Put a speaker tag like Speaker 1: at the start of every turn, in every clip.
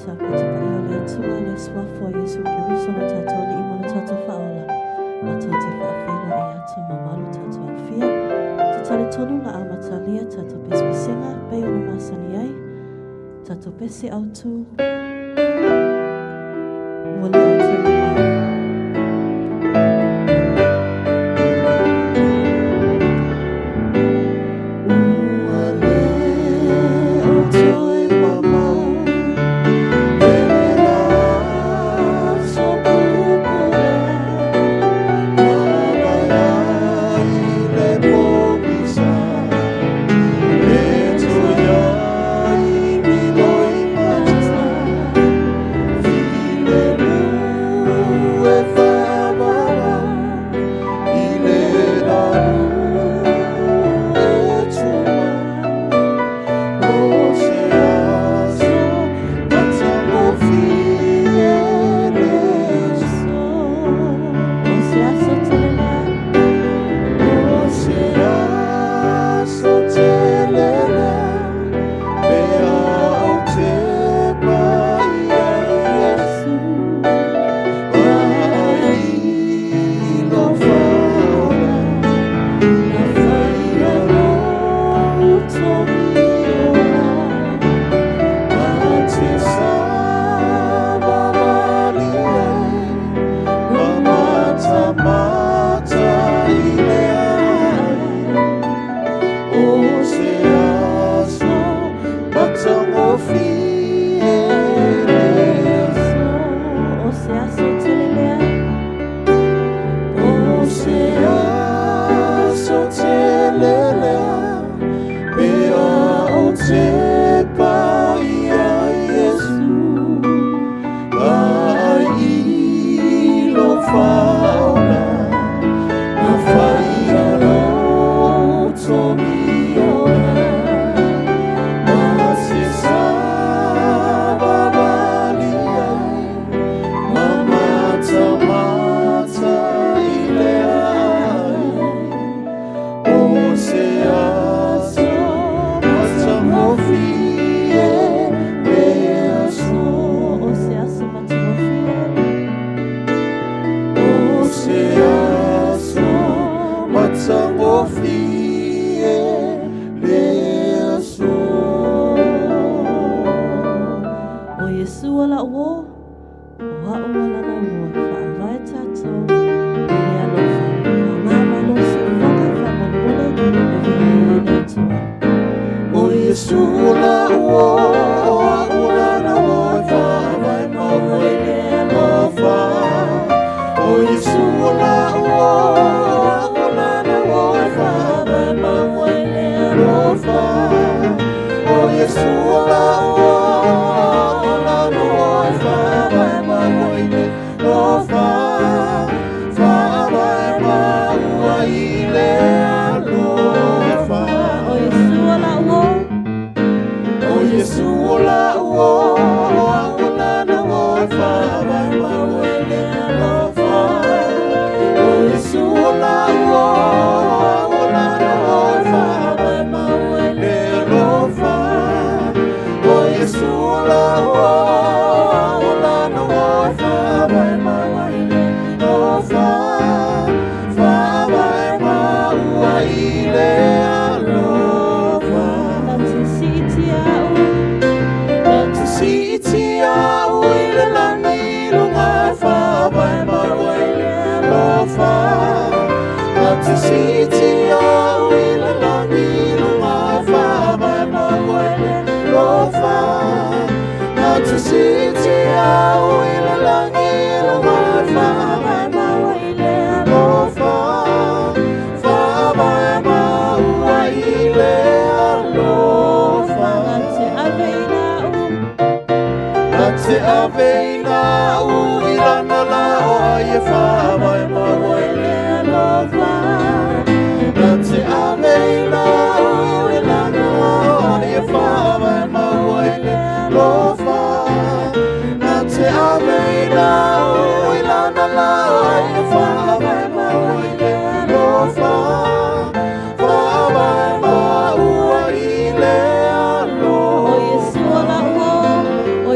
Speaker 1: Tata Katipa Tua le Swafo Yesu Kirisono Tato le Imana Tato Faola Matoti Faafilo Eatu Mamalu Tato Afia Tatale Tonu na Amatalia Tato Pespisenga Peo na Masaniai Tato Pesi Autu Wale Autu Mama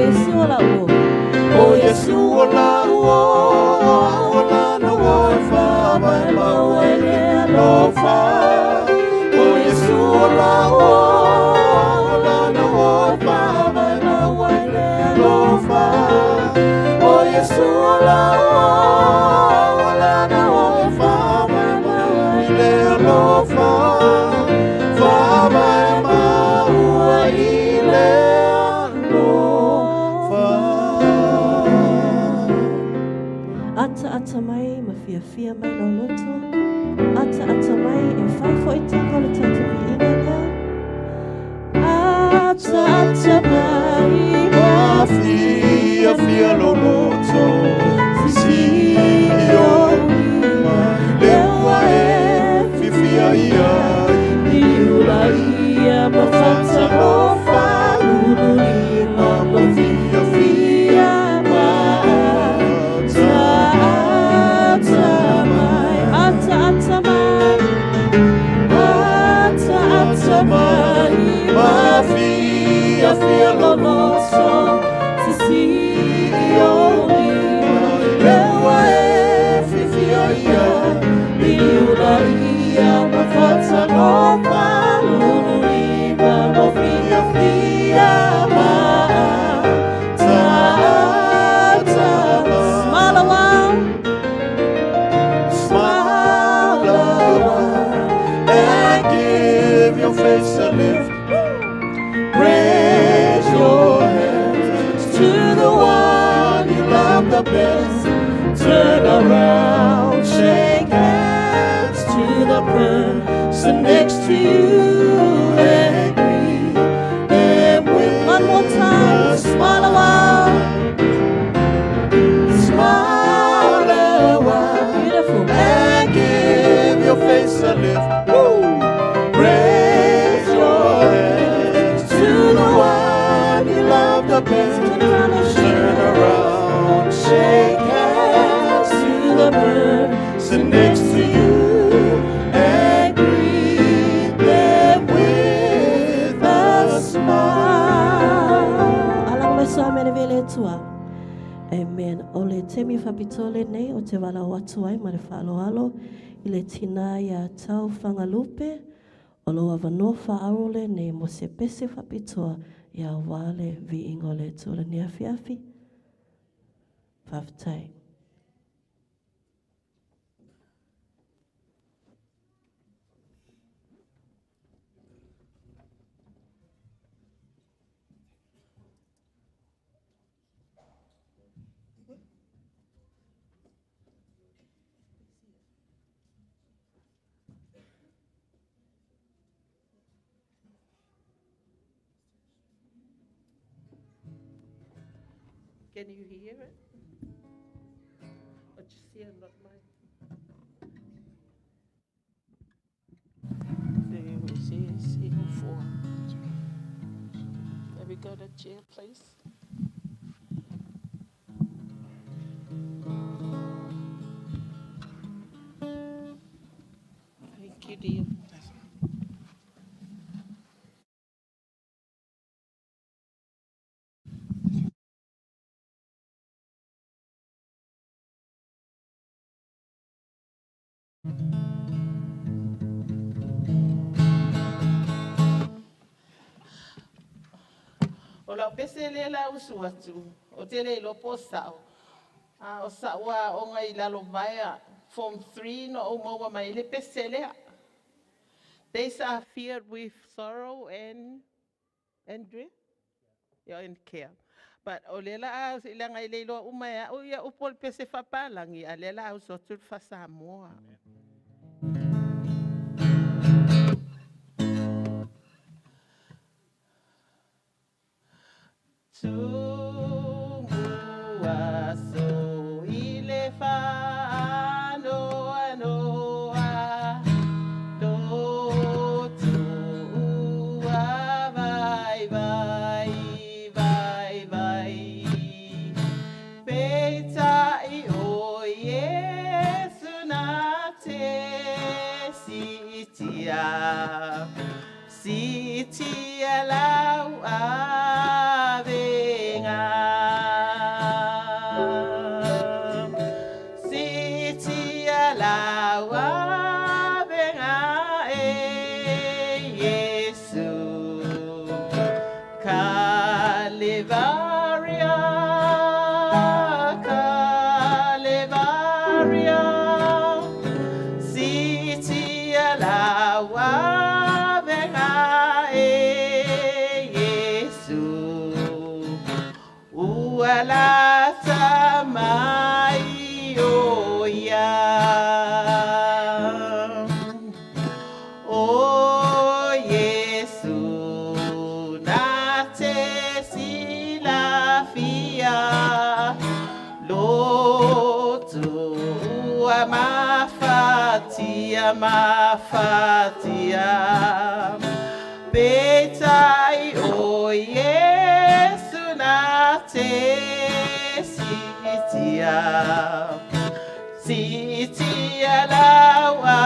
Speaker 2: Yesu
Speaker 1: ata mai
Speaker 2: Mafia fia loloto Sio Lewa fifia ia
Speaker 1: Itula ia mafata lofa lululima
Speaker 2: Mafia fia
Speaker 1: ata mai
Speaker 2: Mafia fia loloto
Speaker 1: Sisio
Speaker 2: Lewa fifia ia
Speaker 1: Itula ia mafata lofa lululima mafia fia Smile a while.
Speaker 2: Smile a while and give your face a lift. Raise your hands to the one you love the best. Turn around, shake hands to the person next to you and greet them with
Speaker 1: One more time. Smile a while.
Speaker 2: smile a while.
Speaker 1: Beautiful.
Speaker 2: And give your face a lift. Woo! Raise your hands to the one you love the best. Turn around, shake hands to the person next to you and greet them with a smile.
Speaker 1: Alang maso amen vele tua. Amen. Ole temi faapitoa nei o te wala o Atua ma le faaloalo I le tina ia tau whangalupe o loa wanoa whaarole nei mo se pese faapitoa ia wale vi ingo le tula ni afiafi. Faafetai.
Speaker 3: Can you hear it? Or just hear, not mine? CO4. Have we got a chair, please? Thank you, dear. O la pese le la usu atu, o te le lopo sao. O sawa o ngai lalo mai a Form 3 no o maua mai le pese lea. Days are feared with sorrow and dread. Yeah, and care. But o lela a ila ngai le lo umaya o ia upol pese fapalangi a lela o so tut fa Samoa. Tumua so ile fa anoa noa do tua vai vai vai vai peita I o Yesu na te sitia lau avenga sitia lau avenga Yesu Calvaria Calvaria sitia lau avenga Yesu uala samai oya o Yesu na sila fia loto mafatia betai o Yesu na te sitia lawa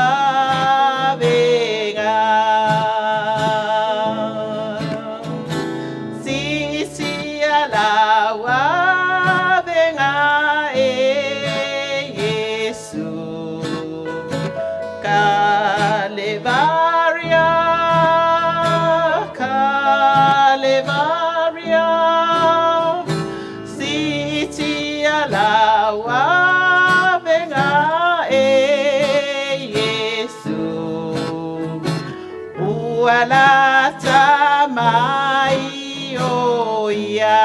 Speaker 3: venga sitia lawa venga Yesu Calevaria sitia lawa venga Yesu ualata mai oya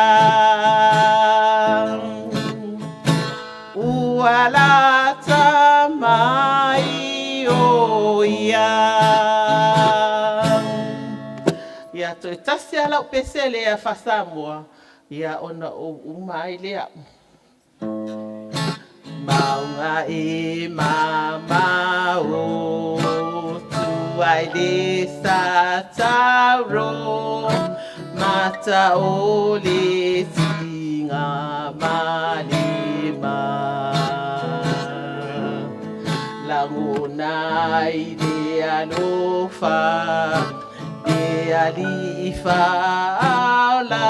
Speaker 3: ualata mai oya ya to tasia la pesele ya fasamwa ya ona o umai lea maunga e mama o tuai de sataro mata o le tinga malima laguna ide alofa de alifa la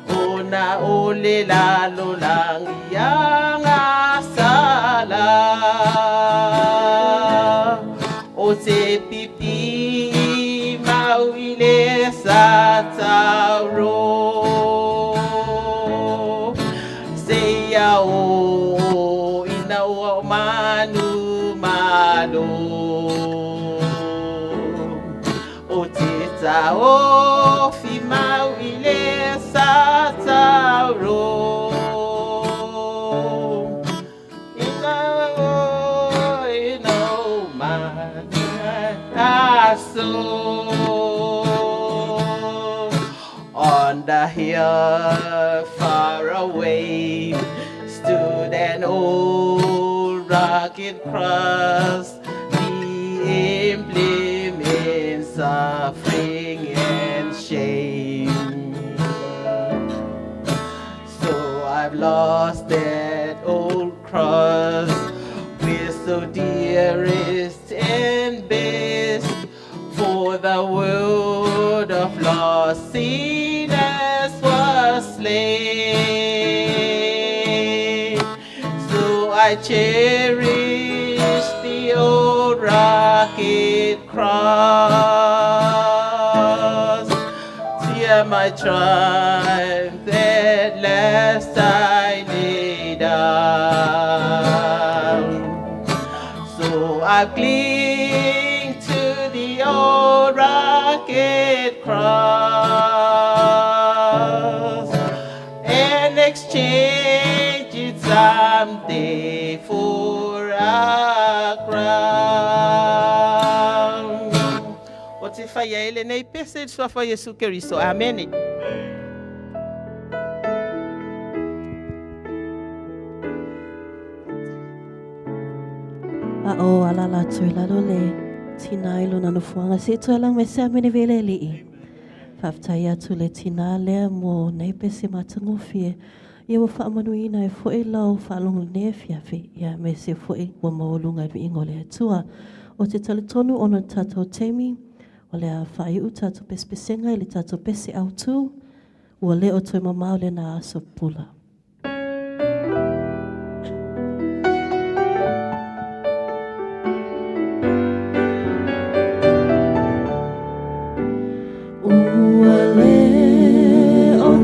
Speaker 3: ona ole la lolang yang asala o te pipi mauile sataro seya o ina o manu malo o te tao fi mauile sataro on the hill far away stood an old rugged cross, the emblem in suffering and shame. So I've lost that old cross, we're so dearest and best, for the word of lost sinners was slain. So I cherish the old rugged cross, tear my triumph at last I lay down. So I cling to the old rugged cross and exchange it someday for a crown. What if I yell and I passage for Yesu Kristo? Amen.
Speaker 1: O alala tui lalo le tina ilo na nufuanga se tu alang mese amene vele li Whaftai atu le tina lea mo nei pese matangofie ia wa whaamanuina e fo e lau whaalongo ne fiafi ia me se fo e wa maolunga i ingo le atua o te taletonu ona tatou temi o le a whai u tatou pespesenga i le tatou pese au tu ua le o toi mamau le na aso pula.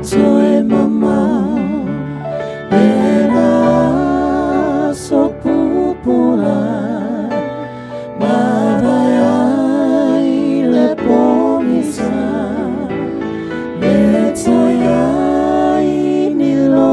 Speaker 1: Toi mama era so pupura mavaya le pomisa le toya inilo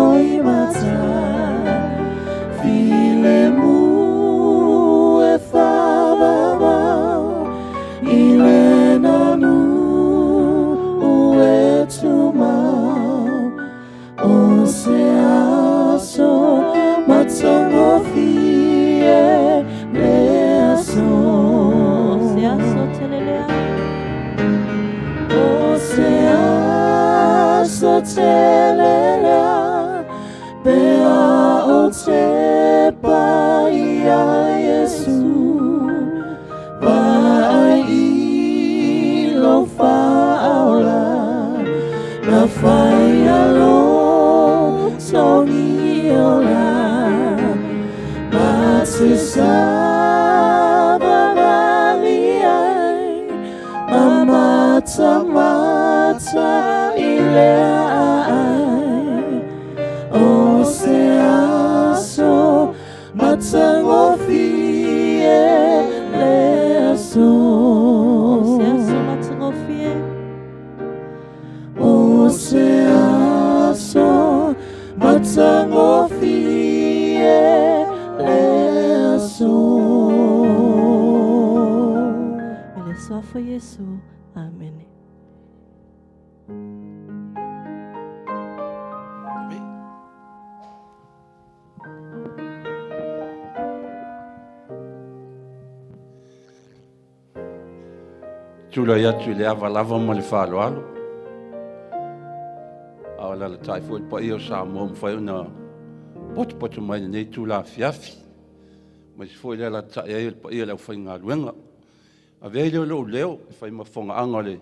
Speaker 2: telelea, pea o te pai a Yesu, vai I lo faaola, na fai alo tongi ola, ma se saba vali ai, mata ilea ai, o se aso matangofie le aso, o se aso matangofie le aso.
Speaker 1: Ele só foi Yesu. Amém.
Speaker 4: Tula ia tu le ava lava mo le faaloalo. Aola le tai foi pa io sa mo foi una pot mai nei tula fiafi. Mas foi le la tai ia pa ia le foi nga luenga. A vele lo leo foi ma fonga angole.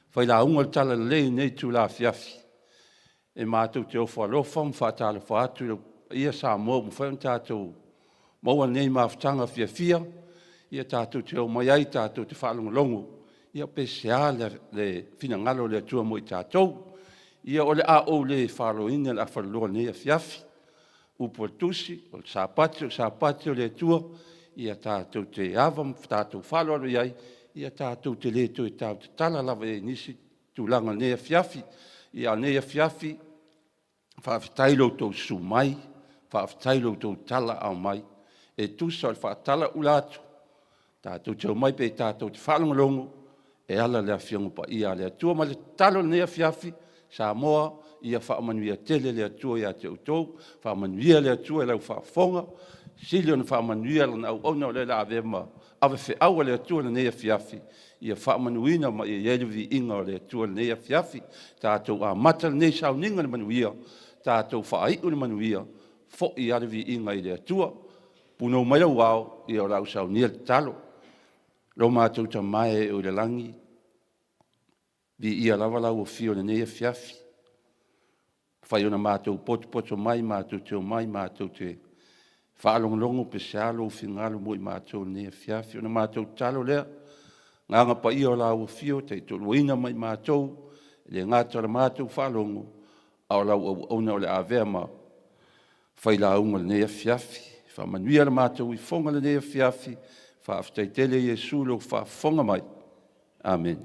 Speaker 4: Foi la ungol tala le nei tula fiafi. E ma tu te ofo lo fam fa tala fa tu ia sa mo foi un tatu. Mo nei ma ftanga fiafia. Ia tatu te o mai ai tatu te whalunga longo. Ia pesia le finangalo le tua mo I tātou. Ia ole a o le whaloina le awhaloa nei fiafi. Upo tusi, o le sāpatio le tua. Ia tātou te avam, tātou whaloa iai. Ia tātou te le tu tātou te tala lava nisi tūlanga nei fiafi. Ia nei fiafi, whaafitailo tau su mai, whaafitailo tau tala au mai. E tusa o le whaatala ulatu. Tātou te o mai pe tātou te whalunga longo. E ala le afiangu pa ia le atua ma le talo nea fiafi sa moa ia whaamanuia tele le atua ia te utou whaamanuia le atua lau whaafonga silio na whaamanuia lana au ona o le la avema ave fe aua le atua nea fiafi ia whaamanuina ma ia yelevi inga o le atua nea fiafi tātou a mata nei sauninga le manuia tātou whaaiu le manuia fo I alevi inga I le atua puno mai au au ia o lau saunia le talo lo mātou ta mai o le langi vi ia lava lau o fio le nei fiafi. Whai ona mātou poto mai, mātou te o mai, mātou te whaalongongo pe sealo o fingalo mo I mātou nei fiafi. Ona mātou talo lea, nganga pa ia lau o fio, te toluina mai mātou, le ngata la mātou whaalongo, au lau o ona o le avea ma whai launga le nei fiafi. Whamanuia la mātou I fonga le nei fiafi, whaaftaitele Yesu lo whaafonga mai. Amen.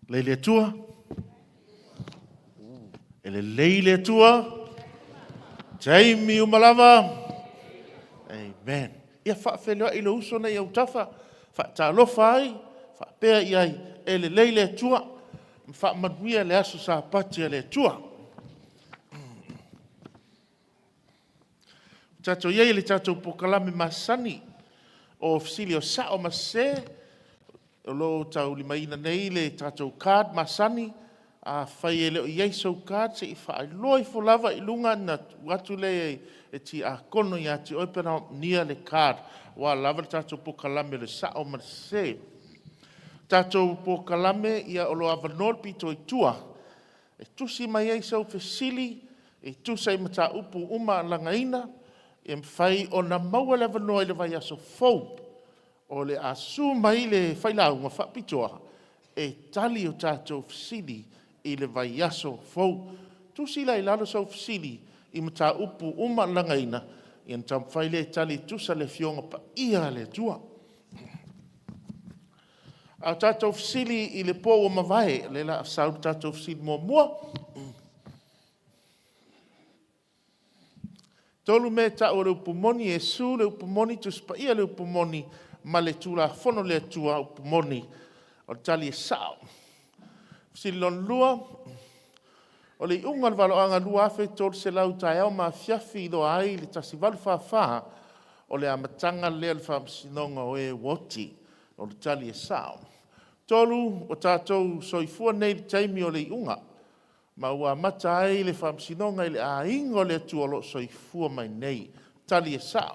Speaker 2: Leile tua. Ele leile tua. Jaimi umalava. Amen. Ia whaafelewa ilo uso na iau tafa. Whaatalofa ai. Whaapea iai. Ele leile tua. Whaamanuia le aso sa patia le tua. Tato iai le tato pokalame masani. O fisili o sao masē. Lo tau limaina nei le tatou card masani a fai ele o iesau card se I whaeloi fo lava I lunga na watu le e ti a kono I ati oipena nia le card wa lava le tatou pokalame le sao masē. Tatou pokalame ia o lo avanol pito I tua e tusi mai iesau fesili e tusa I mata upu uma langaina e mwhai o na maua le avanoi le vai aso Feau o le asu mai le Failauga Faapitoa e tali o tātou fisili I le vai aso Feau. Tusi lai lalo sau fisili I mata upu uma langaina I an tamwhai le tali tusa le fionga pa ia le tua. A tātou fisili I le pō o mawai le la sau tātou fisili mua. Tolu me ta o le upumoni e su le upumoni tuspa ia le upumoni ma le tula fono le tua upumoni o tali e sao. Silon lua o le unga le valo anga lua afe tol se lau tai au ma fiafi lo ai le tasi valu whawha o le amatanga lea le whaamasinonga o e woti o le tali e sao. Tolu o tātou soifua nei le taimi o le iunga. Ma ua mata ai le whaamsinonga i le a ingo le atua lo soifua mai nei tali e sao.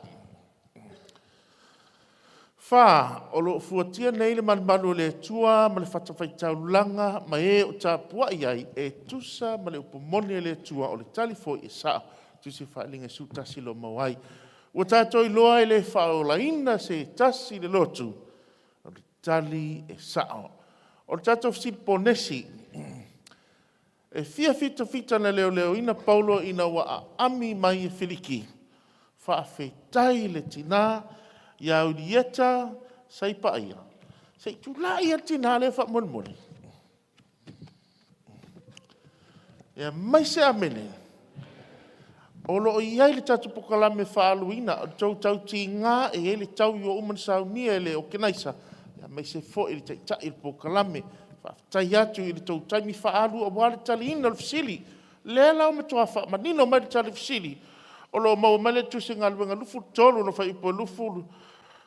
Speaker 2: Fa o lo fuatia nei le malmalu le atua ma le whatawhaitaulanga ma e o tāpua iai e tusa ma le upomoni le atua o le tali fo e sao. Tusi whaalinga sutasi lo mawai. Ua tātou i loa i le whaolaina se tasi le lotu. O le tali e sao. O le tātou siponesi. E fia fita na leo ina Paulo ina wa a ami mai e Filiki. Faafetai le tina ia udieta sai paia. Sei tula ia tina le fa Mulimuli. Ia mai se amene. O lo iai le tatu pokalame whaaluina, o tau ti ngā e le tau i o uman saunia e le o kenaisa. Ia mai se fo i le tai il pokalame, tai atu i le tau taimi whaalu o wale tali ina le fisili. Le lau me toa wha, manino mai le tali fisili. O lo mau mele tu se ngā luenga lufu tolu no whai po lufu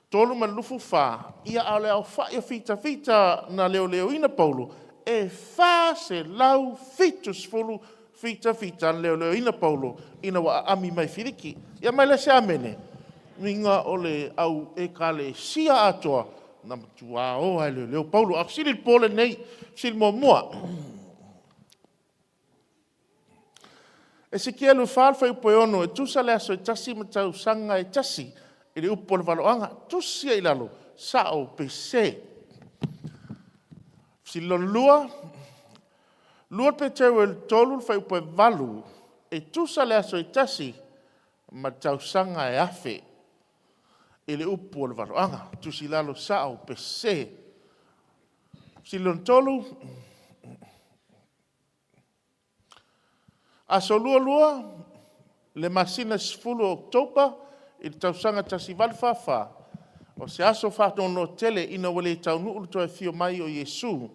Speaker 2: tolu man lufu wha. Ia au le au wha ia fita na leo ina Paulo. E wha se lau fitus fulu fita leo ina Paulo ina wa ami mai Filiki. Ia mai le se amene. Minga o le au e ka le sia Atua na matua o ai leo Paulo. A sili pole nei, sili mua. E se kia lu whaalwha upo e ono, e tusa le aso e tasi ma tau sanga e tasi, e le upo le waloanga, tusia i lalo, sao pe se. Silon lua pe tau e tolu le whai upo e walu, e tusa le aso e tasi, ma tau sanga e afe, e le upo le waloanga, tusi lalo sao pe se. Silon tolu, aso lua, le masina sifulu Oktoba, i tausanga tasi walfafa, o se aso whātono tele ina wale tau nuu to e fio mai o Yesu,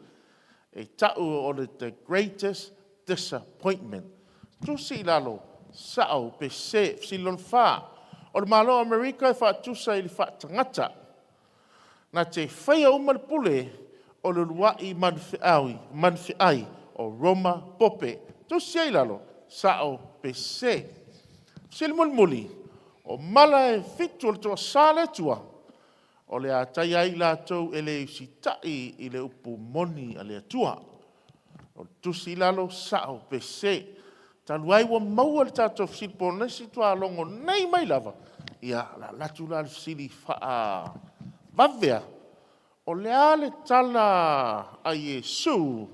Speaker 2: e tau o le the greatest disappointment. Tusi lalo, sao, pe se, silon wha, o le malo Amerika e whātusa i le whātangata, na te whaia umar pule o le luai manwhiai o Roma Pope. Tusi ai lalo, sao pe se. Sili Mulimuli, o mala e fitu o le toa sale tua, o le atai ai lātou e le usitai i le upu moni a le atua. O tusi lalo sao pe se. Talu ai wa maua le tātou fisili ponesi tua alongo nei mai lava. Ia la latu la le fisili faa vavea. O le ale tala a Yesu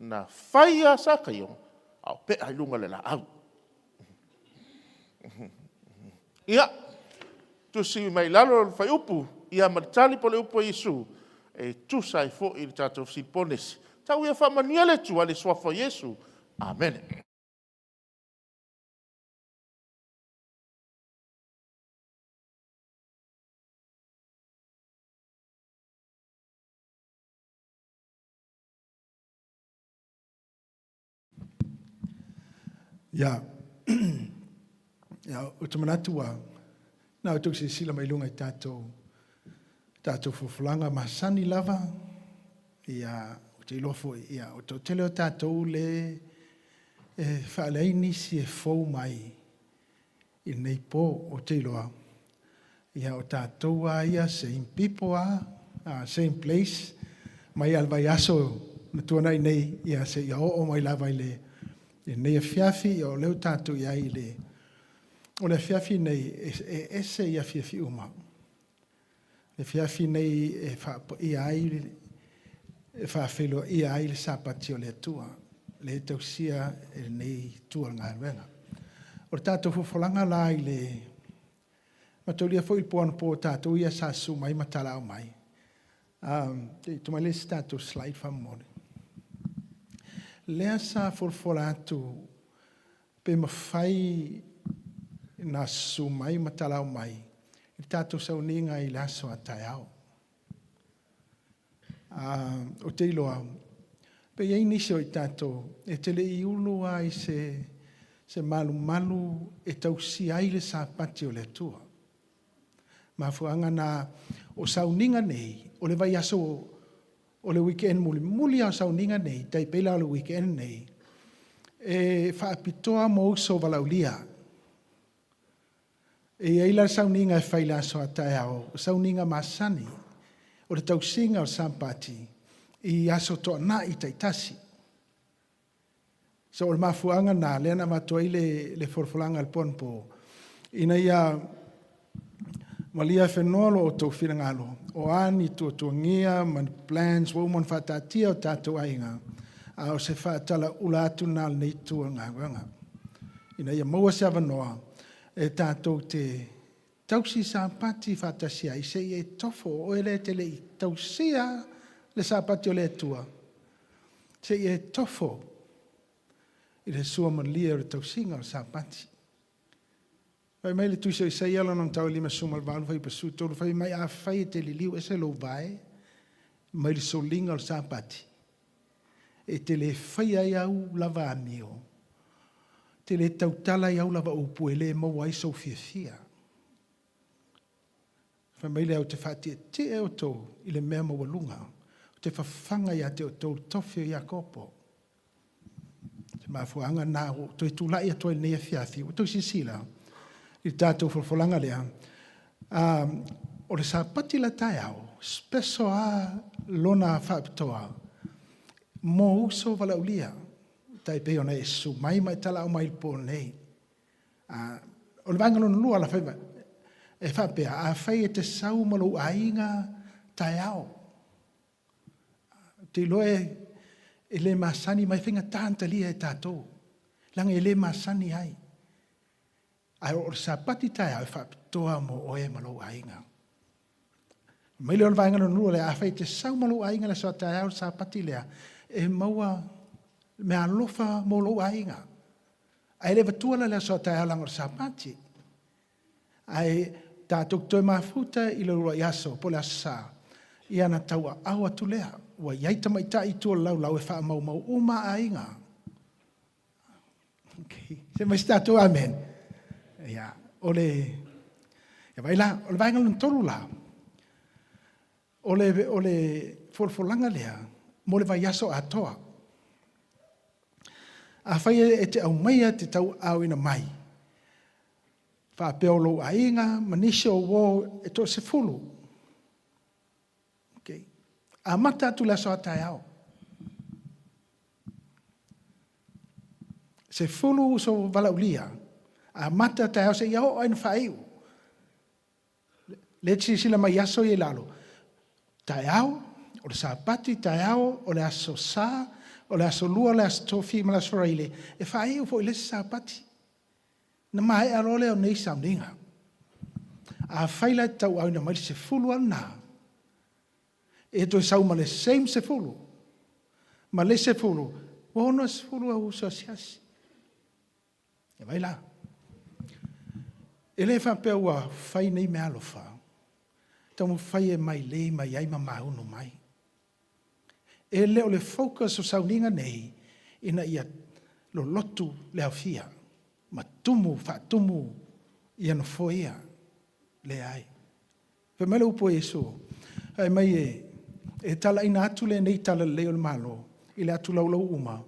Speaker 2: na whaia sakayon. Au pe ai lunga le la au. Ia, tusi mai lalo le whai upu, ia maritali po le upu a Yesu, e tusa i fo i le tātou silponesi. Tau ia whamania le tua le swafa Yesu. Amen.
Speaker 5: Ja, o te manatua, nā o tuk se sila mai lunga i tātou fufulanga masani lava, ia o te ilofo, ia o te tele o tātou le whaaleini si e fau mai i nei po o te iloa. Ia o tātou a ia same people same place, mai alvai aso na tuanai nei, ia se ia o mai lava i le e nei fiafi o leu tātou ia i le. O le fiafi nei ese ia fiafi uma. Le fiafi nei e whaapo ia ai e whaafelo ia ai le sapati o le atua. Le tausia e nei tua ngā ruenga. O le tātou fufolanga la i le mataulia fo i puana po tātou ia sa su mai matalao mai. Tumai le tātou slide whamone. Lea sa forfola atu pe mawhai na su mai matalau mai. I tātou sauninga i laso a tai au. O te iloa. Pe iei nisi o i tātou. E tele i ulu ai se malu e tausi ai le sa pati o le tua. mafuanga na o sauninga nei, o le vai aso o le weekend mulimuli o sauninga nei, tai pela o le weekend nei, e faapitoa mo uso valaulia. E eila sauninga e whaila so atai ao, sauninga masani, o le tausinga o sampati, i aso toa na i taitasi. So o le mafuanga na, leana matua i le forfolanga al ponpo, ina ia malia whenolo o tau whirangalo, o ani tuatungia, man plans, woman whatatia o tātou ainga, a o se whaatala ula atu nā nei tua ngā wanga. Ina ia maua se avanoa, e tātou te tausi sāpati whatasia, i se e tofo, o ele te le i tausia le sāpati o le tua. Se e tofo, i le sua malia o le tausinga o sāpati. Fai mai le tuisa i sai ala non tau lima sumal valu fai pasu tolu fai mai a fai te li liu ese lo vai mai le solinga o sāpati. E te le fai ai au lava amio. Te le tautala i au lava upu e le mau ai sau fia. Fai mai le au te whati e te e o tau i le mea mawalunga. Te whawhanga i a te o tau tofio i a kopo. Te mafuanga nā o to e tula i a toi nea fiafi. O tau sisila. I tātou whalwhalanga lea. O le sāpati la tai au, speso a lona Faapitoa, mō uso wala ulia, tai pe ona e su, mai tala au mai po nei. O le vangalona lua la whaiva, e whapea, a whai e te sau malo ainga tai au. Te loe e le masani mai whinga tānta lia e tātou, langa e le masani ai. Ai o sapati tai ai Faapitoa mo oe malo ainga. Mai leo vainga no nua le a fai te sau malo ainga le so tai au sapati lea e maua me alofa mo lo ainga. Ai le vatua le so tai au lango sapati. Ai tātou toi mafuta i le rua yaso po le asa. I ana taua au atu lea. Wa yaita mai ta i tua lau lau e wha mau mau uma ainga. Okay. Se mai statu amen. Ya, ole ya baila, ole vainga lun tolu la. Ole folfolanga lea, mo le vai aso Atua. A whai e te au maia te tau au ina mai. Whapeo lo ainga, manisha o wō e to se fulu. Okay. A mata atu la so atai au. Se fulu so valaulia. A mata tai au se iau aina whaiu. Le tisi sila mai aso i lalo. Tai au, o le sāpati, tai au, o le aso sā, o le aso lua, o le aso tofi, ma le aso raile. E whaiu fo i le sāpati. Na mai aro leo nei sauninga. A whaila tau au na mai se fulu ana. E toi sau ma le same se fulu. Ma le se fulu. Wono se fulu au so siasi. E vai la. E le whapea ua whai nei me alofa. Tau mu whai e mai le mai ai ma maunu mai. E leo le focus o sauninga nei ina ia lolotu leo fia. Ma tumu, whaatumu ia no foia le ai. Pe mele upo Yesu. Ai mai e tala ina atu le nei tala leo le malo. I le atu laulau uma.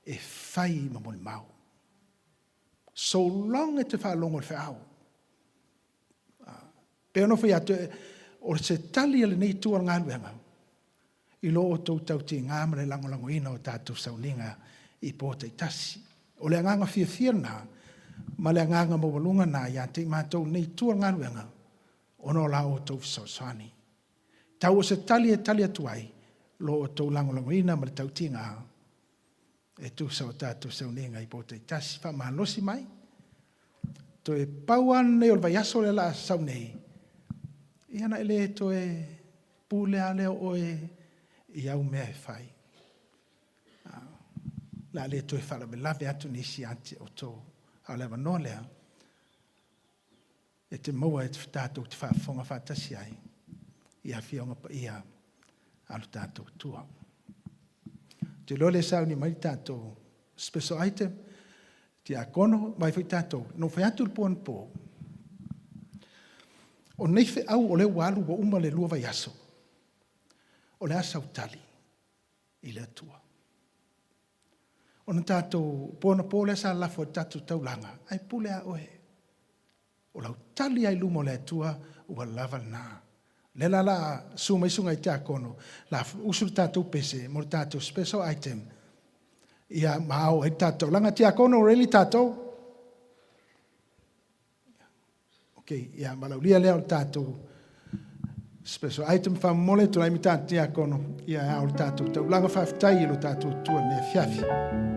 Speaker 5: E whai ma moni mau. So long e te whaalongo le whaau. Pe ono whai atu, o se tali ale nei tua ngā luenga. I lo o tau tau te ngāmare langolango ina o tātou sauninga i pōtai tasi. O le nganga fia nā, ma le nganga mawalunga nā, ia te mātou nei tua ngā luenga, ono la o tau fisosani. Tau o se tali atu ai, lo o tau langolango ina, ma le tau ti ngā, e tu sa o tātou sauninga i pōtai tasi, wha mahalosi mai. To e pauan nei o le vai aso le la saunei, Iana ele to e pule ale o e iau mea e whai. La le to e whala me lave atu nisi ante o tō halewa no lea. E te maua e te tātou te whaafonga whātasi ai. Ia whionga pa ia alu tātou tua. Te lole sau ni mai tātou special item. Te akono mai whi tātou. No whi atu pōn pō. O nei fe au o le walu wa uma le lua vai aso. O le asa utali i le atua. O na tātou pōna pōle sa lafo tātou taulanga. Ai pule a oe. O lau tali ai lumo le atua ua lava nā. Le la la suma isunga i tea kono. La usul tātou pese mo tātou special item. Ia mao ai tātou. Langa tea kono really tātou. Okay, ia malau lia lea o tātou special item fa mole tu lai mi tātou tea kono. Ia o tātou tau. Langa whaftai ilo tātou tua ne fiafi.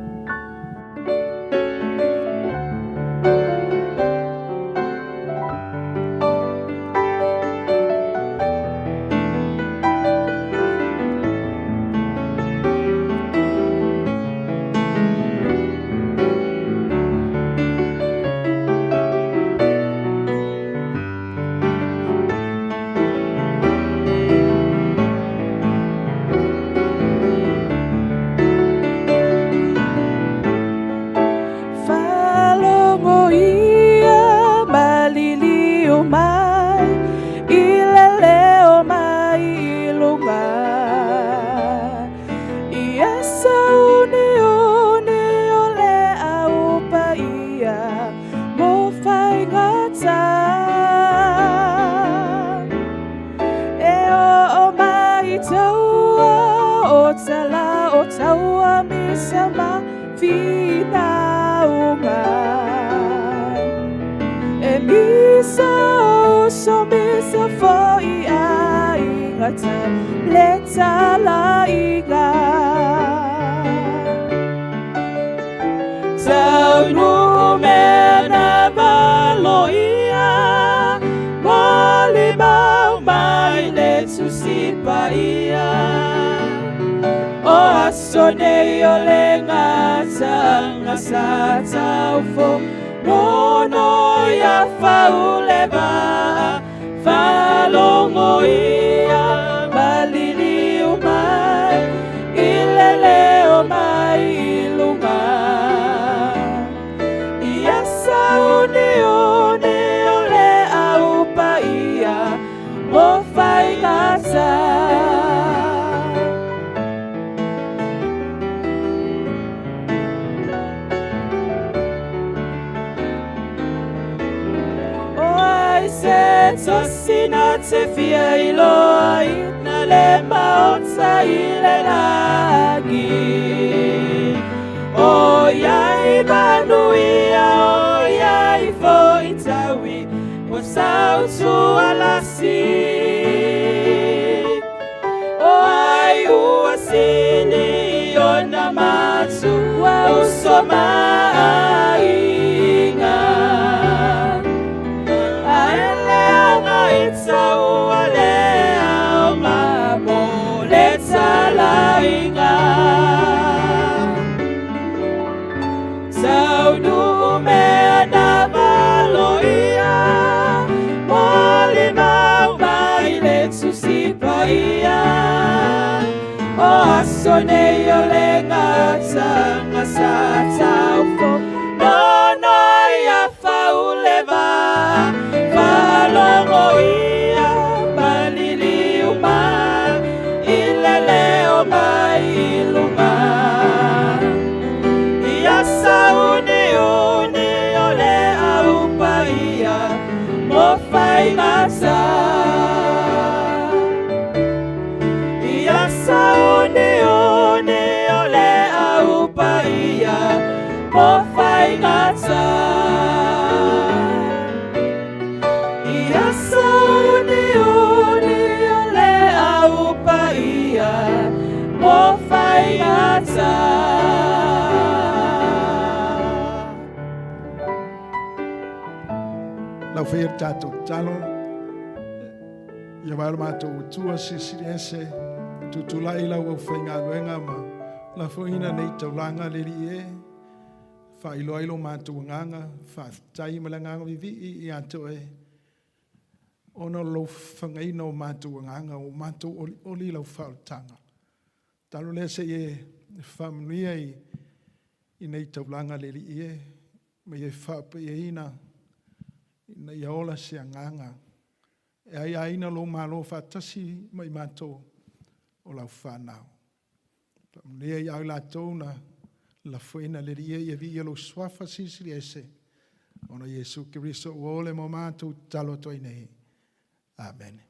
Speaker 5: Lau whaia tātou talo, ia wāra mātou tua sisiriense, tutulai lau au whainga luenga ma, la whaina nei tau langa leri e, whailoailo mātou nganga, whaatai malanganga vivi i ato e, ono lo whangaina o mātou nganga, o mātou oli lau whaotanga. Talo lea se e whamnuia i nei tau langa leri e, me e whapa e ina, na ia ola se nganga E ai aina lo malo whatasi mai mātou o lau whanau. Lea i au lātou na la whaina le ria i vi lo swafa sisiri ese. Ona Yesu Kiriso o ole mo mātou talo toi nei. Amen.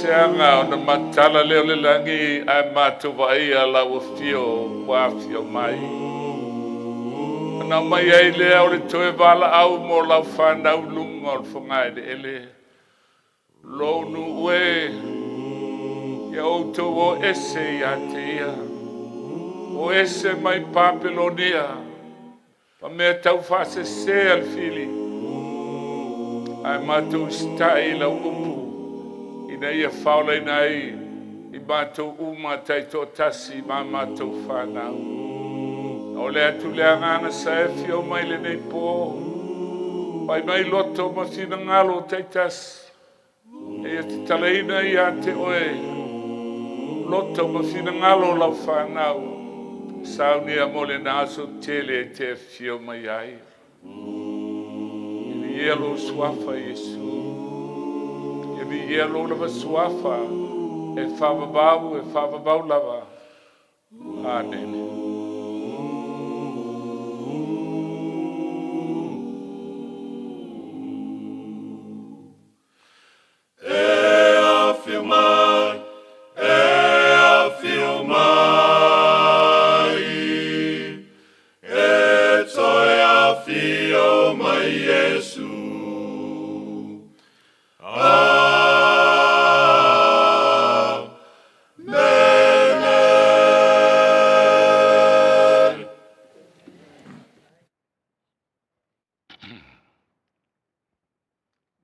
Speaker 6: Seanga na matala leo le langi a matu vai ala ufio wafio mai na mai ai le au le toe bala au mo la fanda ulunga o fonga de ele loto o ese ia te ia. O ese mai Papelonia. Pa mea tau faasese al fili. Ai mātou usitai la upu. Ina ia whaola ina ai. I mātou umatai tō tasi ma mātou whanau. O lea tu lea ngana sa e fio mai le nei pō. Pai mai loto ma whina ngalo teitas. E te talaina i a te oe. Loto ma whina ngalo lau whanau. Saunia mole na aso tele e te fio mai ai. Iwi ielo suafa Yesu. Iwi ielo lava suafa. E whawabau lava. Amen.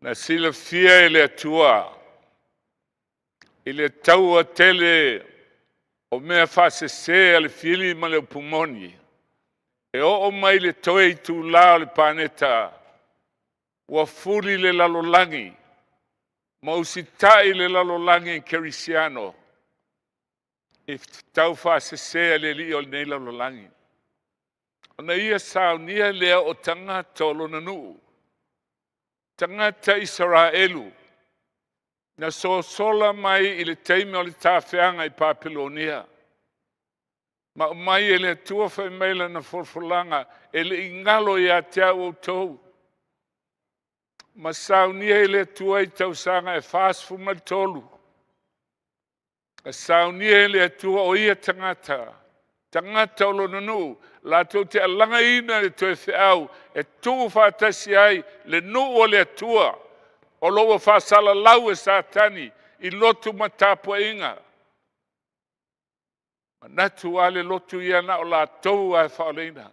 Speaker 6: Na sila fia ele Atua. Ele taua tele o mea faasese ale fili ma le pumoni. E o mai le toe Itula o le paneta. Ua fuli le lalolangi. Ma usitai le lalolangi kerisiano. E tau faasese ale li o nei lalolangi. Ona ia saunia lea o tagata o lona nuu. Tagata Israelu. Na sosola mai i le teime o le tāwhianga i Papelonia. Ma mai e le tua whai meila na forfolanga e le ingalo i a te au tau. Ma saunia e le tua i tausanga e whaasfu maltolu. A saunia e le tua o ia tagata. Tagata o lona nuu. La tau te alanga ina le toe whiau e tuku whaatasi ai le nuu o le atua. O loa whaasala lau e Satani i lotu matapua inga. Manatu ale lotu ia na o la tau ai whaoleina.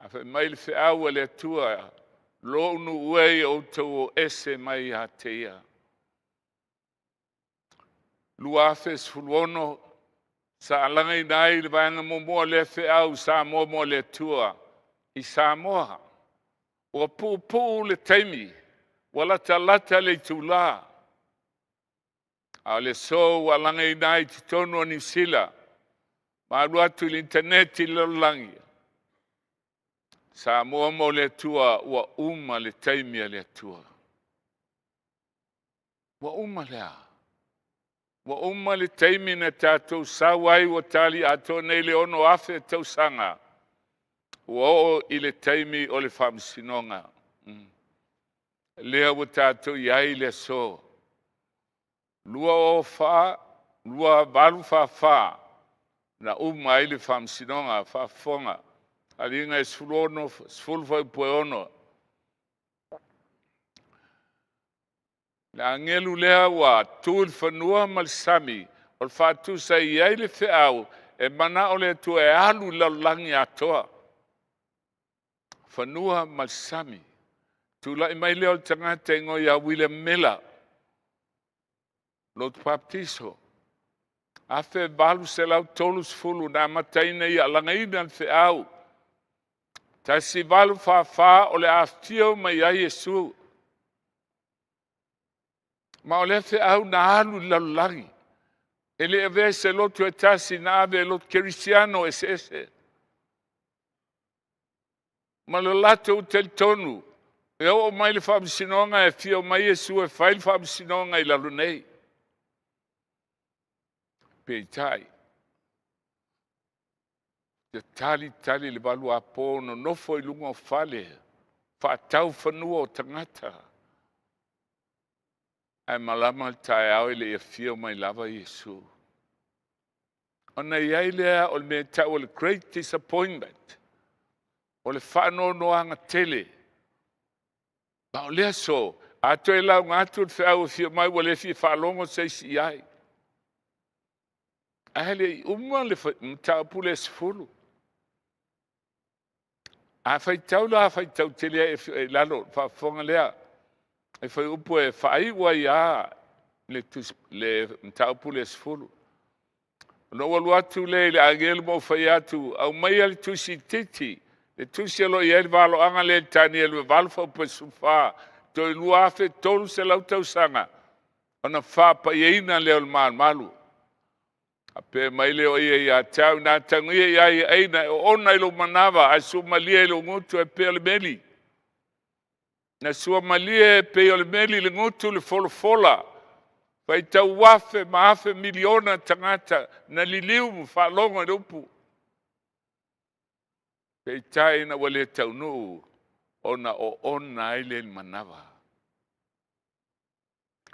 Speaker 6: A whai mai le whiau e le atua lo unu uei o tau o ese mai a te ia. Luafes fuluono sa alanga i nai le vanga momoa le whiau sa momo le tua i Samoa. O pupu le taimi, wala talata le Itula. A le so alanga i nai titono ni sila. Ma atu l'internet i lolangi. Samoa mo le tua ua uma le taimi le tua. Ua uma lea. Wa umma le taimi na tātou sawai wa tali ato nei le ono afe tau sanga. Wa o i le taimi o le whamsinonga. Lea wa tātou iai le so. Lua o wha, lua walu wha. Na umma i le whamsinonga, whafonga. Alinga e sfulono, sfulfa i pue ono. Na ngelu lea wa tūl whanua malsami o le whātusa i ai le whiau e mana o le tua e alu laulangi atoa. Whanua malsami. Tūla i mai leo le tangata ingo ia Willie Mela. Lot baptiso. Afe balu se lau tolus fulu na mataina i alangaina le whiau. Tasi balu wha o le aftio mai ai Yesu. Ma o le au na alu lalulangi. E le ave se lotu e tasi na ave lotu kerisiano e sese. Ma le lato u tel tonu. E o mai le whamsinonga e fio mai Yesu e whail whamsinonga i lalunei. Peitai. Te tali le balu a pono nofo i lunga o fale. Whaatau whanua o tangata. Ai malama tae au ile e fio mai lava Yesu. Ona iai lea o le mea tau o le great disappointment. O le whano noanga tele. Ma o lea so, ato e lau ngātu le whiau o fio mai o le fi whalongo seisi iai. ahele uma le mtapu le sfulu a faitau la faitau tele e lalo fa fonga lea e fai upo e fai wa ia le mtapu le sfulu no walu atu le agel mo fai atu au mai al tusi titi le tusi lo ia valo anga le tani le valo fa pe sufa to lua fe tolu se lau tau sanga ona fa pa ina le malu ape mai leo ia tau na tangu ia aina ona ilo manava asu malia ilo ngutu e pe le meli na sua malia pe le meli le ngutu le fola pai tau wafe maafe miliona tagata na liliu mu fa longa rupu pe tai na wale tau nu ona ile manava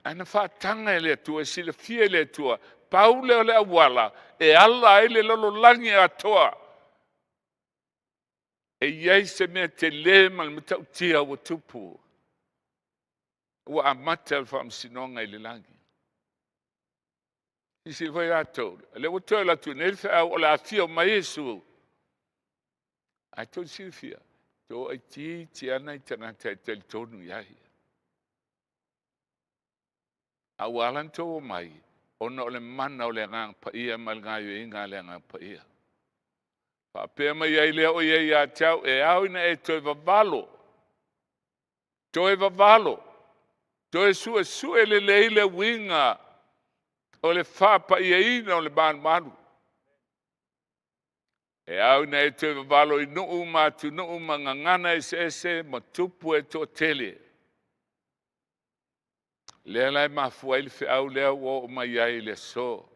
Speaker 6: ana fa tanga ile tu sile fie ile tu Paule ole awala e alla ele lolo langi atoa e yei se me te le mal mtautia wa tupu wa amata fam sinonga ile langi isi vai ato le woto la tu ne fa o la fio maesu ato silfia to ti ana itana te tonu yahi awalan to mai ona ole mana ole ngang pa ia mal ngayo inga le ngang pa ia pa pe mai ai le o ia ya tau e au ina e to vavalo to su le winga ole fa pa ia ina ole ban manu e au ina e to vavalo inu uma tu no uma ngana ese matupu e to tele le lai mafuaili fe au le o mai ai le so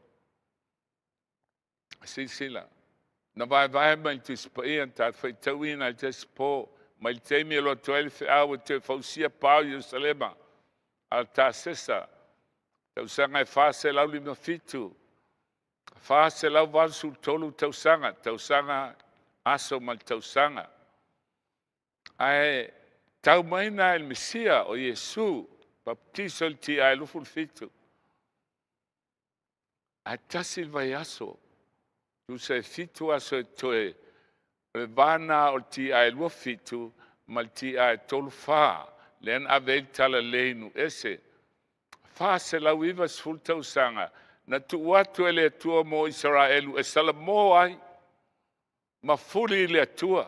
Speaker 6: sila na vai mai tu spaian ta foi tawina just po mai temi lo 12 au te fausia pa Jerusalema al ta sesa tau sanga fase lau lima fitu fase lau valsu tolu tau sanga aso mal tau sanga ai tau mai na el Mesia o Yesu baptizo ti ai luful fitu atasil vai aso tu se fitu aso toe vana o ti ai lu fitu mal ti ai tolfa len avel tala leinu ese fa se la viva sulta usanga na tu watu ele tu mo Israelu esalamo ai mafuli le tua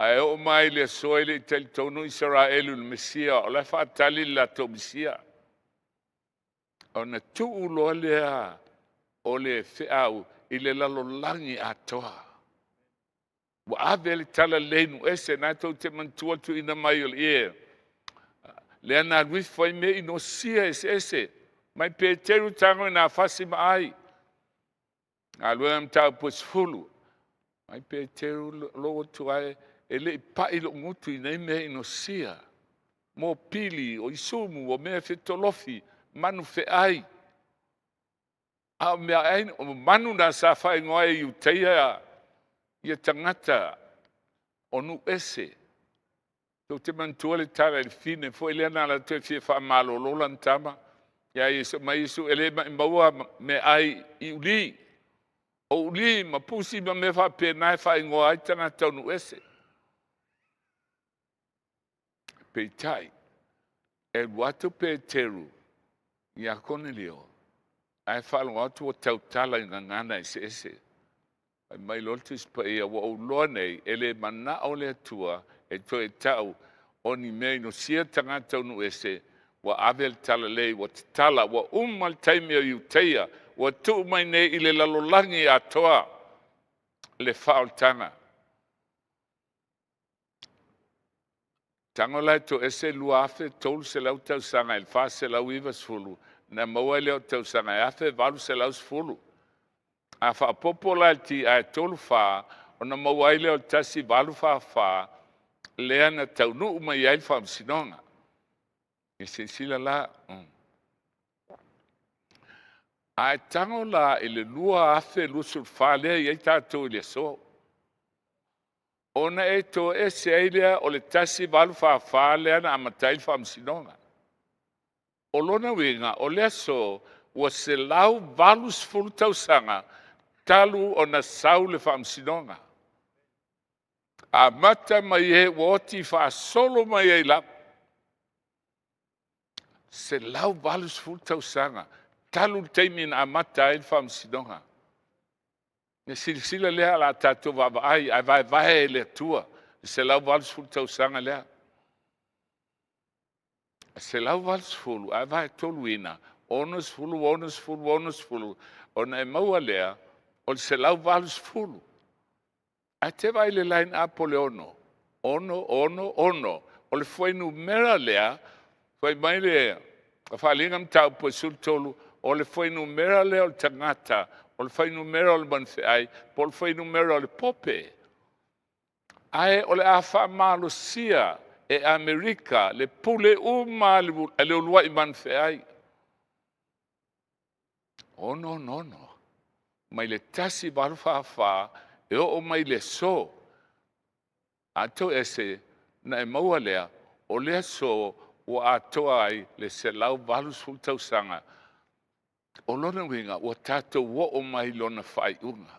Speaker 6: ai o mai le soile tel tonu Israelu le Mesia o la fatali la to Mesia ona tu ulo lea o le feau ile la lo langi atoa wa avel tala leinu ese na to te mantua tu ina mai o le le na wi foi me ino sia ese mai peteru tango na fasi mai aluam ta pus fulu mai peteru lo tu ai ele pa ilo ngutu nei me ino sia mo pili o isumu o me fitolofi manu fe ai a me ai manu na sa fa ngoi uteia ia tangata onu ese to te mantuale tara il fine foi le na la te fa malo lo lantama ya iso mai iso ele maua me ai uli o uli ma pusi ma me fa pe na fa ngoi tangata onu ese peitai e watu peteru ya Cornelio ai falo watu o tautala ngana ese mai lotus pa ia wo lone ele mana ole Atua e to e tau oni me no sia tangata no ese wa avel tala le wa tala wa mal taime o uteia wa tu mai ne ile lalolangi atoa le faolataga tangola to ese luafe tol se lau tau sanga el fa se lau iva sfulu na maua leo tau sanga afe valu se lau sfulu a fa popola ti a tol fa ona maua leo tasi valu fa lea na tau nu mai ai fa sinonga e se sila la a tangola ele lua afe lusul fa lea i tatou le so ona e to ese ailia o le tasi valu fa lea na amatai fa sinonga o lona winga o le so ua se lau valusfulu tausaga talu ona sau le faamasinoga amata mai e ua oti faasolo mai ai lava se lau valusfulu tausaga talu le taimi na amata ai le faamasinoga na silasila lea la tatou vaavaai ae vaevae e le atua se lau valusfulu tausaga lea se lau valusfulu ae vae toluina onosfulu ona e maua lea o le se lau valusfulu ae te vai le line up o le ono o le fuainumera lea fai mai le faaliga mataupu e sulutolu o le fuainumera lea o le tagata o le fainumera o le manufe'ai po o le fainumera o le pope ae o le a faamalosia e amerika le pule uma a le ulua'i manufe'ai ono mai le tasi valu fa'afā e o'o mai le so atou ese na e maua lea o lea so ua atoa ai le selau valusfulu tausaga o lona uiga ua tatou o'o mai lona fa'ai'uga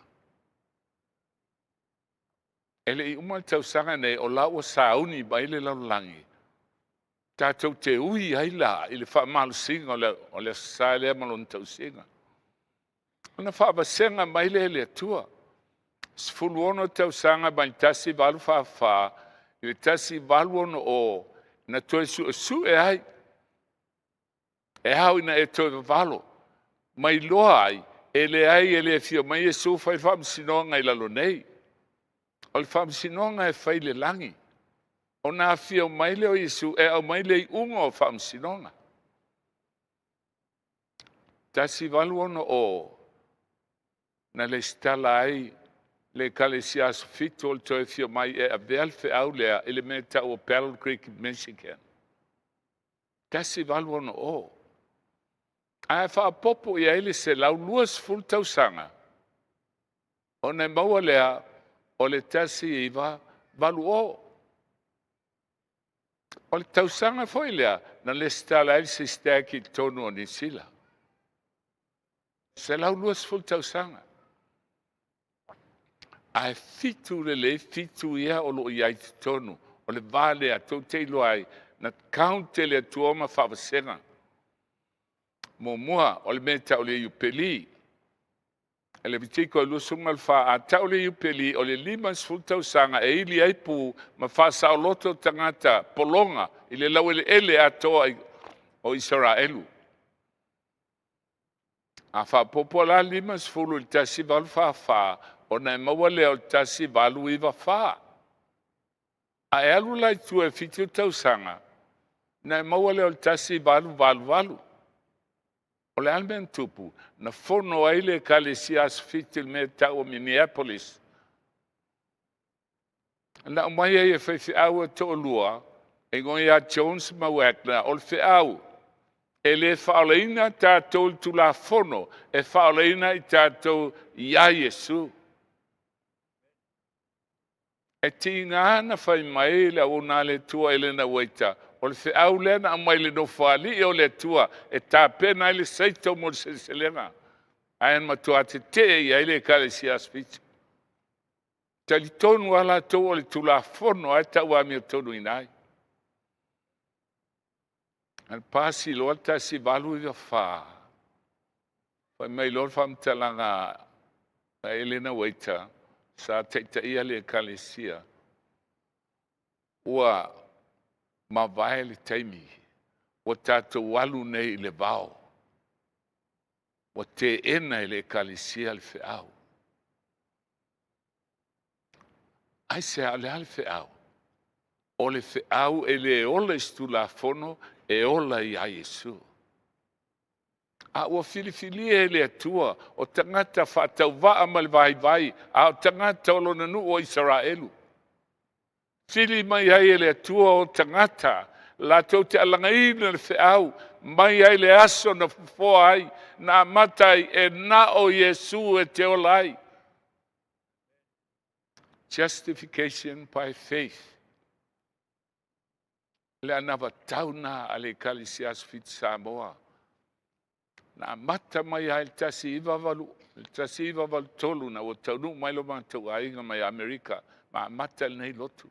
Speaker 6: e le'i uma le tausaga nei o la ua sauni mai le lalolagi tatou te ui ai la i le fa'amalosiga o le asasā lea ma lona tausiga ona fa'avasega mai le atua sefulu ono tausaga mai tasi valu fa'afā i le tasi valu ono o na toe su'esu'e ai e au ina e toe vavalo mai loa ai e leai e le afia mai iesu fai le fa'amasinoga i lalo nei o le fa'amasinoga e fai le lagi ona afia mai le o iesu e au mai le i'uga o fa'amasinoga tasi valu ono o na le stala ai le kalesia asofito o le toe fia mai e avea le fe'au lea i le mea ta'u o Battle Creek, Michigan. Tasi valu ono o. Ae fa'apopo i ai le se lau 20 tausaga. Ona e maua lea o le tasi iva valu o. O le tausaga foi lea na le stala ai le SISDAC i tonu o Nisila. Se lau 20 tausaga. Ae fitu le fitu ia o lo iai te tonu o le vale a tau teilo ai na kaunte le atua ma fa'avasega mua o le mea ta'u le iupeli e le vitiko e lusunga le fa a ta'u le iupeli o le 50 tausaga e ili ai pu ma fa'asaoloto tagata polonga i le lau ele atoa o Israelu a fa'apopo la 50 i tasi valu fa'afā ona e maua lea o tasi valu iva fā. A e alu lai tua e fitu tausaga, na e maua lea o tasi valu. O le almen tupu, na fono ai le kalesia asofiti me ta'u o Minneapolis. Na umai ai e whaiwhiau e to'olua, e ngoi a Jones ma Wagner, o le whiau. E le whaoleina tātou tula fono, e whaoleina i tātou ia Yesu. E tinga na fai mai le ona le tua ele na waita o le feau le na mai le no fali o le tua e ta pena le saito mo se selena ai ma tua te ia ile kale si aspit tali tonu ala to o le tula fono ai ta wa mi tonu inai al pasi lo ta si valu ia fa fai mai lo fam talanga ele na waita sa te ia le kalesia ua mavae le taimi o tatou walu nei le vao o te ena i le kalesia le feau ai se ale al feau o le feau e le ola istulafono e ola i a Yesu a ua filifili e le atua o tagata fa'atauvaa ma le vaivai a o tagata o lona nuu o Israelu. Fili mai ai e le atua o tagata latou te alagaina le fe'au mai ai le aso na fofoa ai na amata ai e na o Iesu e te ola ai. Justification by faith. Le anava tauna a le Ecclesiastes Samoa. na mata mai ai tasi iwa valu tolu na o taunu mai lo mātou ainga mai Amerika, ma mata nei lotu.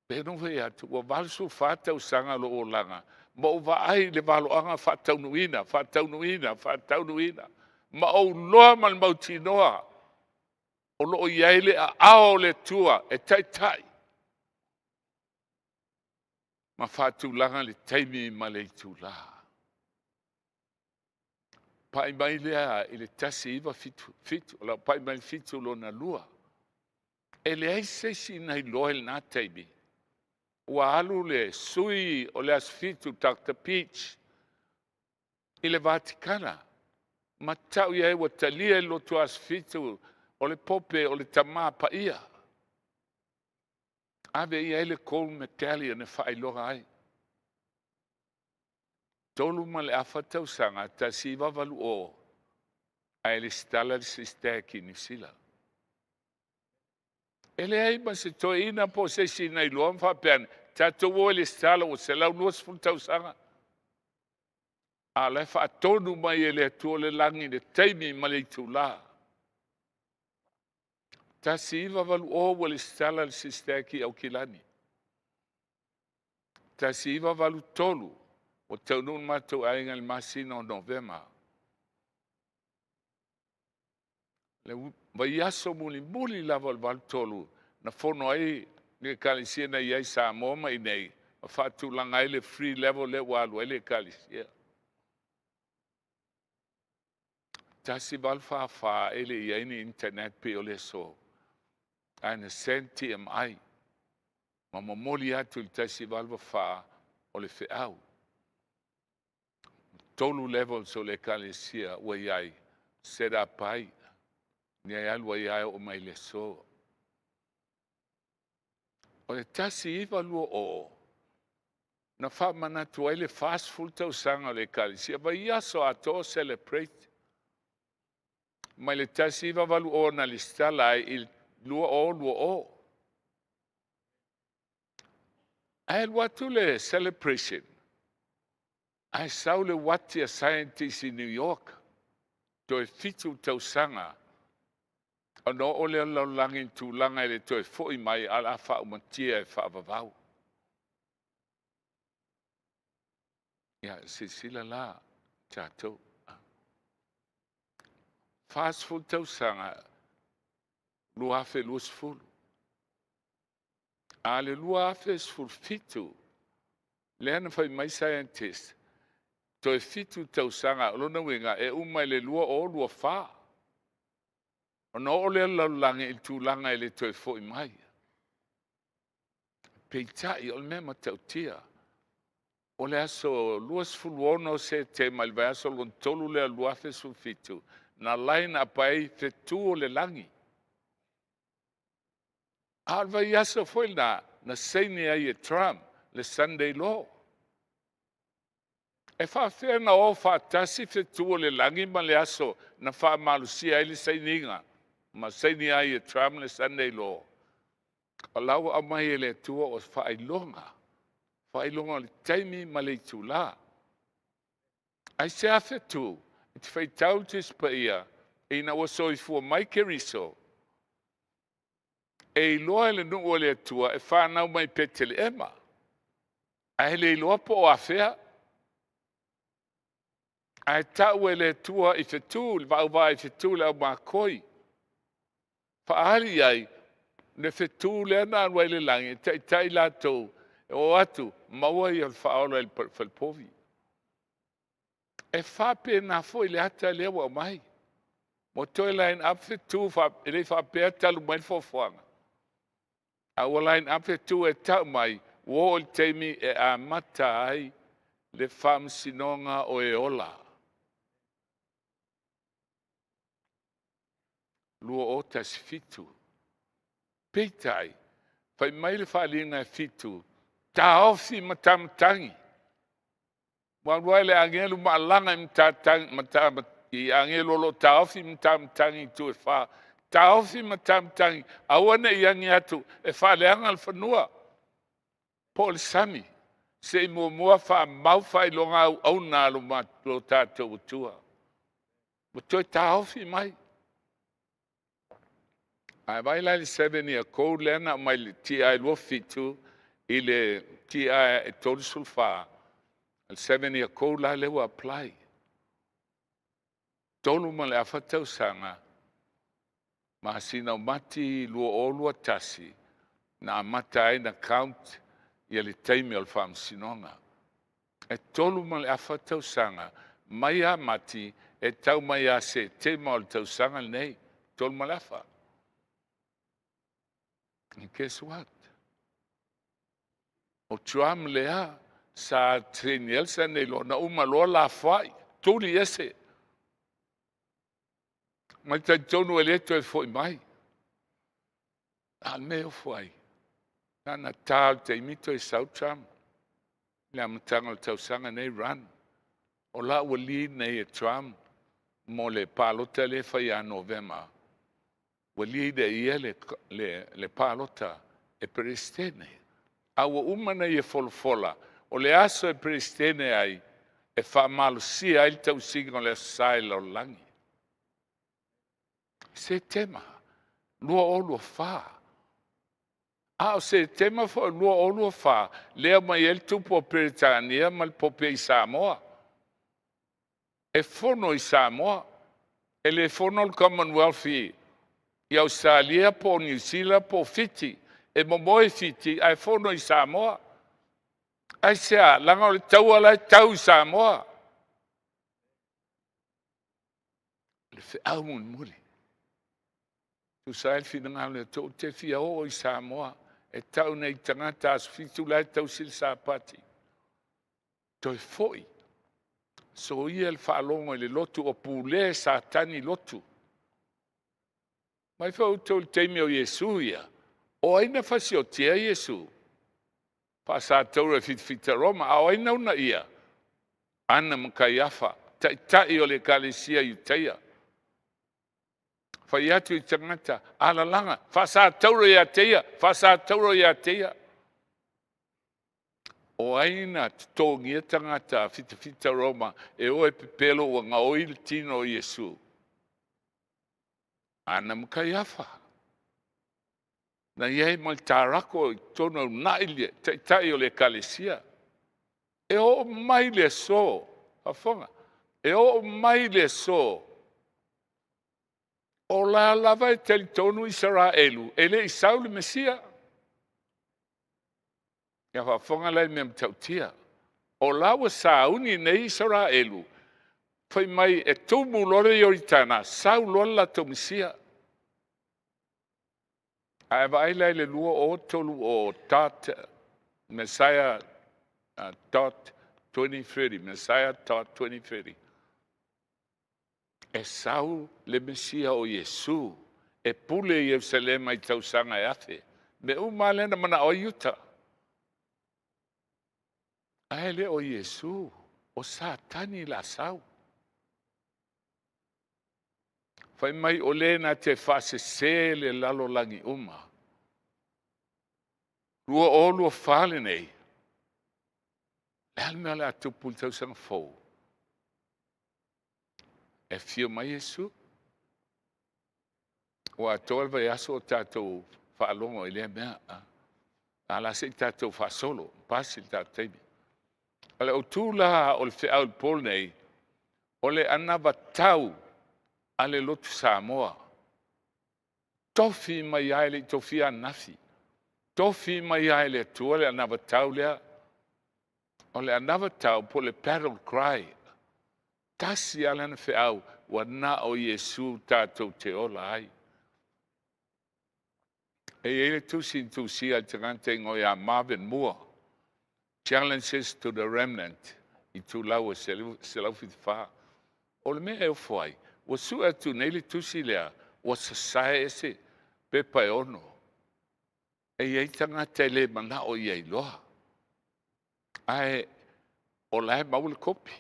Speaker 6: Pero ve atu, o valsu whātau sanga lo o langa, ma o vai le valo anga whātaunuina. Ma o loa mal mautinoa, o lo o iaile a ao le tua, e tai. Ma whātulanga le taimi ma le Itula. Pai mai lea i le tasi iwa fitu, la pai mai fitu lo na lua. E le aise si nei loa il nā taimi. Ua alu le sui o le asfitu Dr. Peach i le Vatikana. Ma tau ia ua talia i lotu asfitu o le pope o le tamā pa ia. Ave ia ele Cole Metellia ne Failauga ai. Tolu ma le awhatau sanga ta siwa valu o ai le stala le SISDAC i New Zealand. Ele ai ma se toi ina po se sina i loa mwhapean tato o le stala o se lau nuas fultau sanga. A le whaatonu mai ele atua le langi le taimi ma le Itula. Ta siwa valu o le stala le SISDAC i au kilani. Ta siwa valu tolu o taunun mātou ainga le masina o Novema. Le vaiaso mulimuli lava le valu tolu na fono ai le kalisia na iai sa moma i nei. Ma whaatulanga ai le free level le walu ai le kalisia. Tasi valfa ele iai ni internet pe o le so. Aina senti am ai. Ma mamoli atu le tasi valfa o le Feau. Tolu level so le kalisia ua iai. Set up ai. Ni ai alua iai o mai le so. O le tasi iwa lua o. Na wha manatu ai le fast full tau sanga le kalisia. Wa ia so ato celebrate. Mai le tasi iwa walu o na listala ai il lua o. Ai watu le celebration. Ai sau le wati a scientist in New York. Toi fitu tau sanga. Ano o le laulangi tu langa le toi foi mai ala wha umatia e wha avavau. Ia, sila la, tātou. Fast food tau sanga, lua afe luas fulu. A le lua afe sful fitu, le ana fai mai scientist, toi fitu tau sanga, lona winga, e umai le lua o lua wha. Ono o le laulangi il tūlanga le toi foi mai. Peitai o le mea matau tia. O le aso luas fuluono se te malvai aso lon tolu le luafe su fitu. Na laina pai te tu o le langi. Alvai aso foi na seini ai e Trump, le Sunday law. E whawhia na o whaatasi te tu o le langi ma le aso na wha malusia ai le seininga. Ma seini ai e Trump le Sunday law. O lau a mai e le tua o whailonga. Whailonga le taimi ma le Itula. Ai se afe tu, i te whaitau tis pa ia, e na waso i fua mai ke riso. E iloa le nungo le atua, e whanau mai petele ema. Ai le iloa po o afea. Ai tau e le atua i fetu, le vau i fetu le au makoi. Whaari ai, ne fetu le ana anwai le langi, tai latou, o atu, maua i al whaola il falpovi. E whape na foi le ata le wa mai. Mo toi line up fetu, ele whape atalu mai fofuanga. A wa line up fetu e tau mai, wo o teimi e a mata ai, le wham sinonga o e ola. Lua o tas fitu. Peitai, fai mai le whaalinga fitu, ta ofi matamtangi. Wawai le angelu maalanga matamtangi, i angelu lo ta ofi matamtangi tu e wha. Ta ofi matamtangi, awane i angi atu, e wha leanga al whanua. Po le sami, Se mua whaamau whailonga au nā lo tātou tua. Mo toi tāofi mai. Ai vai lai 7 year code lena mai le TI lo fitu I le TI e tolu sulfa. Le 7 year code la le wa apply. Tolu ma le afatau sanga. Ma sina mati lua o lua tasi. Na mata ai na count ia le taimi o le whaamsinonga. E tolu ma le afatau sanga. Mai a mati e tau mai a se te ma o le tau sanga nei. Tolu ma le afa. And guess what? O tuam lea sa trini elsa nei lo na uma lo la fai. Tuli ese. Mai tai tonu eleto e foi mai. Al meo foi. Nana tal te imito e sautram. Le amatanga o tausanga nei run. O la wali nei e tram. Mo le palota le fai a novema. Wali de ia le palota e peristene. Awa umana i e folfola. O le aso e peristene ai. E fa malusia il tausinga o le saila o langi. Se tema. Lua o lua faa. O se tema fo lua o lua faa. Lea mai el tupo o Peritania mal pope I Samoa. E fono I Samoa. E le fono il Commonwealth I Australia po New Zealand po fiti. E momoe fiti ai fono I Samoa. Ai sea langa o le tau ala tau Samoa. Le Feau Mulimuli. Tu sai fina le to te fia o I Samoa e tau nei tagata as fitu lai tau sil sapati. Toi foi. So ia el faalongo le lotu o pule Satani lotu. Mai fau tau teimi o Yesu ia. O aina fasi o tia Yesu. Pa sa tau re fitfita Roma. A o aina una ia. Ana mkaiafa. Tai o le kalesia Utaia. Fai atu I tagata. Ala langa. Fa sa tauro ia teia. Fa sa tauro ia teia. O aina tongia tagata fitfita Roma. E oe pepelo o nga oil tino o Yesu. Ana mkaiafa. Na iei mai tarako tono nailia. Tai o le kalesia. E o mai le so. Afonga. E o mai le so. O la lava e teli tonu Israelu. Ele Isauli Mesia. Ia whafonga lai mea mtautia. O la wa sauni nei Israelu. Fai mai e tumu lore yoritana. Sau lola to Mesia. Ai vai lai le lua o tolu o tot Messiah tot 2030. Messiah tot 2030. E sau le Mesia o Yesu. E pule I Yerusalema I tausanga e afe. Me umalena mana o Yuta. Aele o Yesu. O Satani la sau. Fai mai o lena te faasese le lalo langi uma. Lua o lua fale nei. Le almea le atupul tausanga fau. E fio mai Yesu. O atoa vai aso o tātou whaalongo I lea mea. Ala se tātou whaasolo. Pasi tātou teimi. Ale o tūla o le Feau Pol nei. O le anava tau. Ale lotu Samoa. Tofi mai aile tofi anafi. Tofi mai aile Atua le anava tau lea. O le anava tau po le battle cry. Tasi alana Feau wa na o Yesu tātou te ola ai. E ele tusi al tagata ngoi a Marvin Moore. Challenges to the remnant. Itula wa selau fitfa. O le mea e foi. Wa su atu nele tusi lea. Wa sasae ese. Pepa e ono. E iei tagata le mana o iei loa. Ai o lai maule kopi.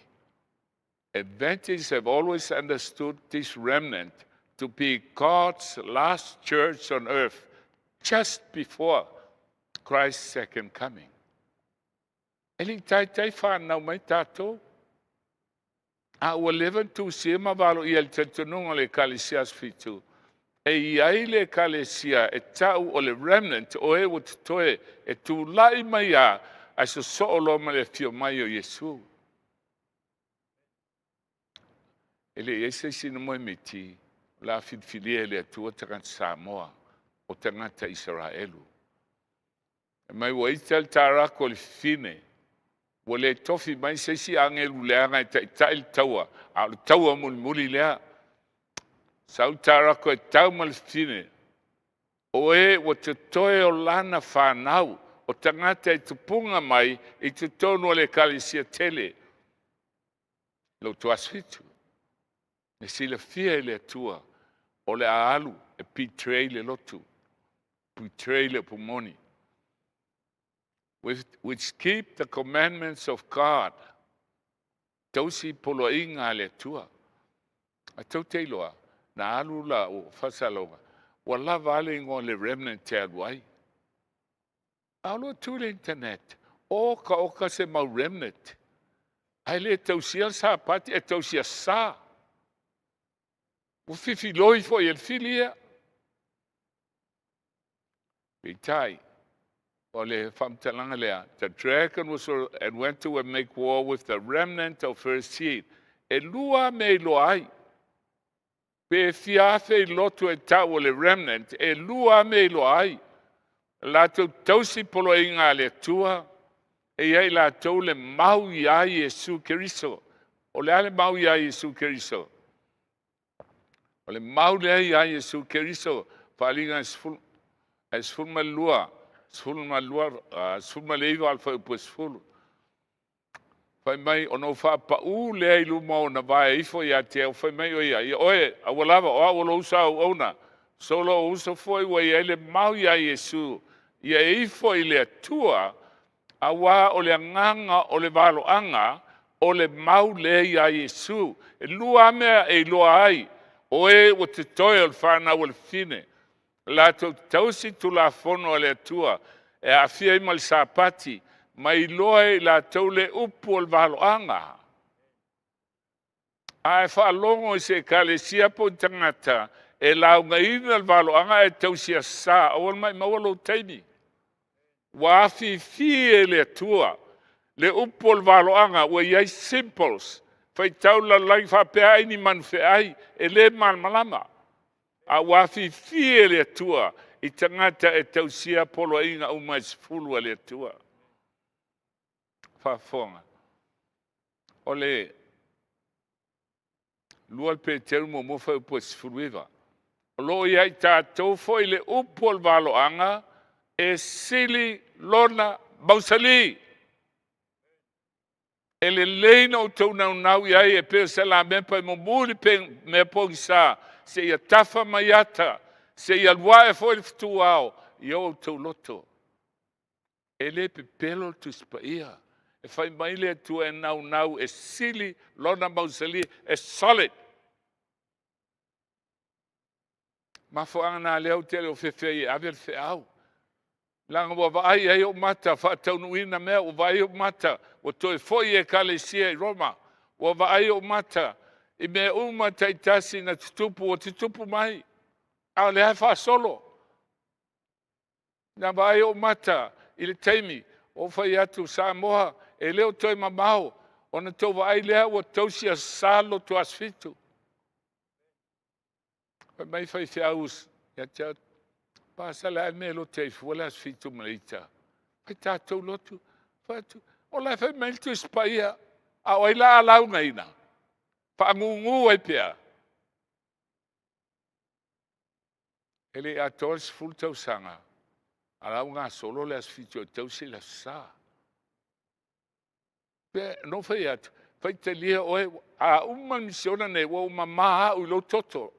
Speaker 6: Adventists have always understood this remnant to be God's last church on earth just before Christ's second coming. Eli tai whanau mai tātou. A ua 11 tu se mawalo i al tatununga le kalesias fitu. E iai le kalesia e tau o le remnant o e o toe e tu lai mai a so soolo ma le fio mai o Yesu. Ele ese sino moi miti la filia le Atua tagata Samoa o tagata Israelu. E mai wa ital tarako le fine. Wa le tofi mai se si angelu le anga il taua. A le taua mulimuli lea. Sau tarako e tau mal fine. O e o te toe o lana whanau. O tagata e tupunga mai i te tonu le kalesia tele. Lo tuasfitu. Ne sila fia le Atua. O le alu e pitray le lotu. Pitray le pumoni. Which keep the commandments of God. Tausi polo inga le Atua. A tau teiloa. Na alu la o Failauga. Wala vale ingo le remnant te aluai. Alo tu le internet. Oka se mau remnant. Ai le tausia sa pati e tausia sa. O fifi loi fo el filia. Vitai. O le famtalanga lea. The dragon was and went to make war with the remnant of her seed. E lua me loai. Pe fiafe lotu e tau le remnant. E lua me loai. La tausi polo inga le Atua. E iai la tau le mau ia Yesu Keriso. O le ale mau ia Yesu Keriso. O le mau le ia Yesu Keriso. Palinga esful malua. Esful maleiva alfa upesful. Fai mai ono faapau le ilu mo na vai ifo ia te fai mai o ia. Oe awalava o awalo usa ona. Solo usa foi wa ia le mau ia Yesu. Ia ifo ile Atua. Awa o le nganga o le valoanga o le mau le ia Yesu. E lua mea e loa ai. Oe o te toi o whana o le fine. La tausi tu la fono o le Atua. E a fia ima le sapati. Mai loe la tau le upu o le valoanga. A e whaalongo i se kalesia po tagata. E launga ina le valoanga e tausia sa. O mai mawalo taimi. Wafi fie le Atua. Le upo le valoanga ua iai simples. Fai tau la lai whapea ini manfe ai. E le malmalama. A wafi fie le Atua. I tangata e tausia polo inga umais fulua le Atua. Whafonga. O le lua pe teru mo mofa upo sifuluiva. O lo iai tātou foi le upo le valoanga. E sili lona mausali. E le leina o tau nau iai e peo se la mepa e momuli pe me pogi sa. Se ia tafa maiata. Se ia lua e foi le fitu ao. I o tau loto. E le pe pelo tu spaia. E fai mai le tu e nau e sili lona mausali e solid. Ma fo ana leo tele o fefei avel fe au. Langa wa vai ai o mata fa taunuina me o vai o mata o toi foi e kalesia i Roma o vai o mata i me uma taitasi na tutupu o tutupu mai a le fa solo na vai o mata i le taimi o fai atu Samoa e leo toi mamau o na tau vai lea o tausia salo tu asfitu mai fai fiaus ya tia pasala me lo te fuala sfitu malita. Ai tātou lotu. Fatu. O la fai mai tu spaia. A oi la alau ngaina. Pangungu ai pia. Ele a tos full tau sanga. Alau ngā solo le sfitu tau se la sa. Pe no fai atu. Fai te lia oe a uma misiona ne wa uma maa u lo toto.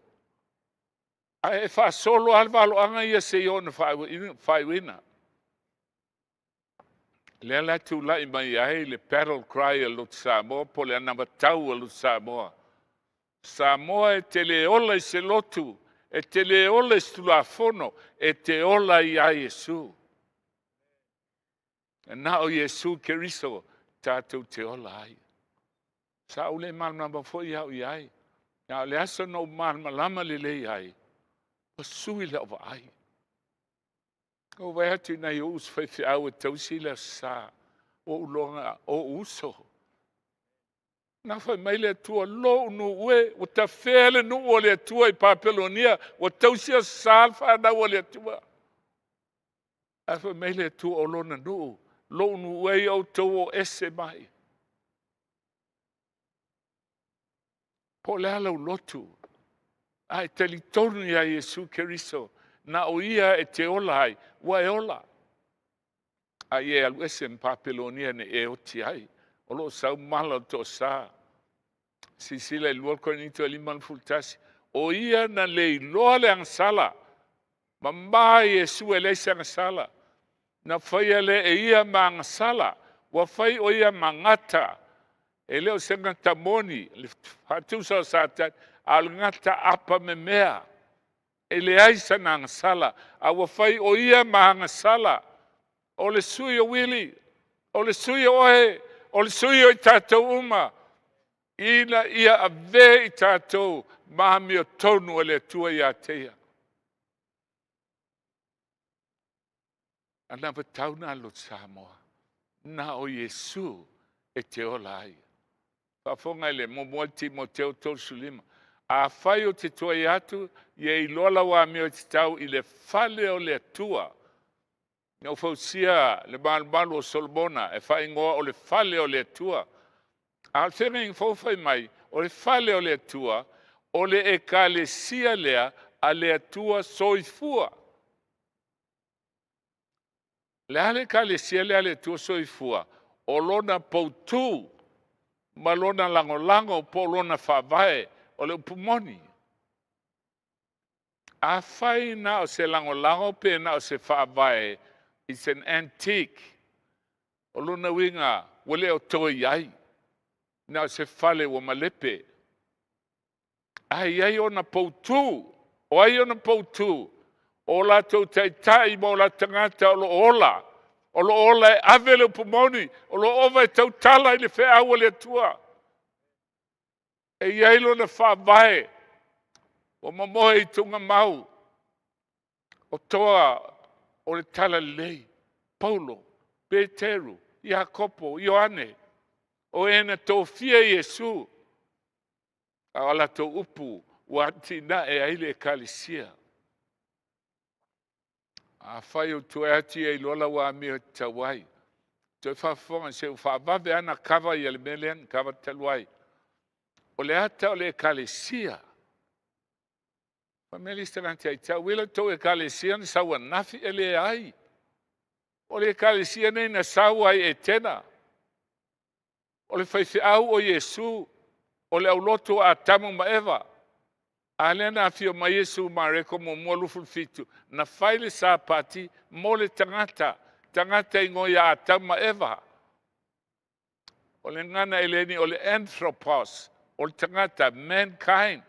Speaker 6: E fa solo al valoanga ia se ona fai wina. Le la tu la mai ai le battle cry lo Samoa po le ana batau lo Samoa. Samoa e te le ola se lotu, e te le ola stu la fono, e te ola ia Yesu. E na o Yesu Keriso, tātou te ola ai. Sa ule malama fo i au i ai. Nga le asa no malama le lei ai. O sui le ova ai. O vai atu na i us whaifi au e tausila sa o ulonga o uso. Na whai mai le atua lo unu ue, o ta whele nu o le atua i Papelonia, o tausia sal whanau o le atua. A whai mai le atua o lona nu, lo unu ue i au tau o ese mai. Po le alau lotu, ai tali tonu ia Yesu Keriso, na o ia e te ola ai, wa e ola. Ai e alu ese Papelonia ne e o ti ai. O lo sau mala to sa. Sisila i luar korinito liman fultasi. O ia na lei loa le ang sala. Mamba Yesu e leisa ang sala. Na whaia le e ia ma ang sala. Wa whai o ia mangata. E leo se ngata moni. Hatu sa Satani. Al ngata apa me mea. E le aisa na ang sala. A wa whai o ia ma ang sala. O le sui o Willie. O le sui o oe. O le sui o i tātou uma, ina ia a ve i tātou mahami o tonu o le tua i ateia. Ana patau na lo Samoa, na o Yesu e te ola ai. Whafonga ele mo Timoteo Tosulima. A whai o te tua i atu, i lola wa mi o te tau i le fale o le tua. Nau fausia le malu o Solomona e whai ngoa o le fale o le tua. Al whenga fai mai o le fale o le tua o le e ka le sia lea a le tua soifua. Le ale ka le sia lea le tua soifua o lona poutu ma lona lango po lona whavae o le upumoni. A whai na o se lango pe na o se whavae. It's an antique. O luna winga, wale o toi ai. Na se fale o malepe. Ai ona poutu. O ai ona poutu. O la tau tai mo la tangata o lo ola. O lo ola e avele o pumoni. O lo ova e tau tala i le whea o le tua. E iai lona whavae. O mamoe i tunga mau. O toa o le tala lei, Paulo, Peteru, Iakopo, Ioane, o ena tō fia Yesu, a ala tō upu, wati na e aile e kalisia. A whai o tue ati e lola wa mi o tawai. Tō whafonga se u whaavave ana kawa i ale melean, kawa taluai. O le ata o le e kalisia. Pamelista nanti ai tau wila tau e kalesia ni sawa nafi ele ai. O le kalesia nei na sawa ai e tena. O le whaifi au o Yesu. O le auloto a tamu ma eva. A lena afio ma Yesu ma reko mo molu fulfitu. Na whaile sa pati mo le tangata. Tangata ingo ya a tamu ma eva. O le ngana eleni o le anthropos. O le tangata mankind.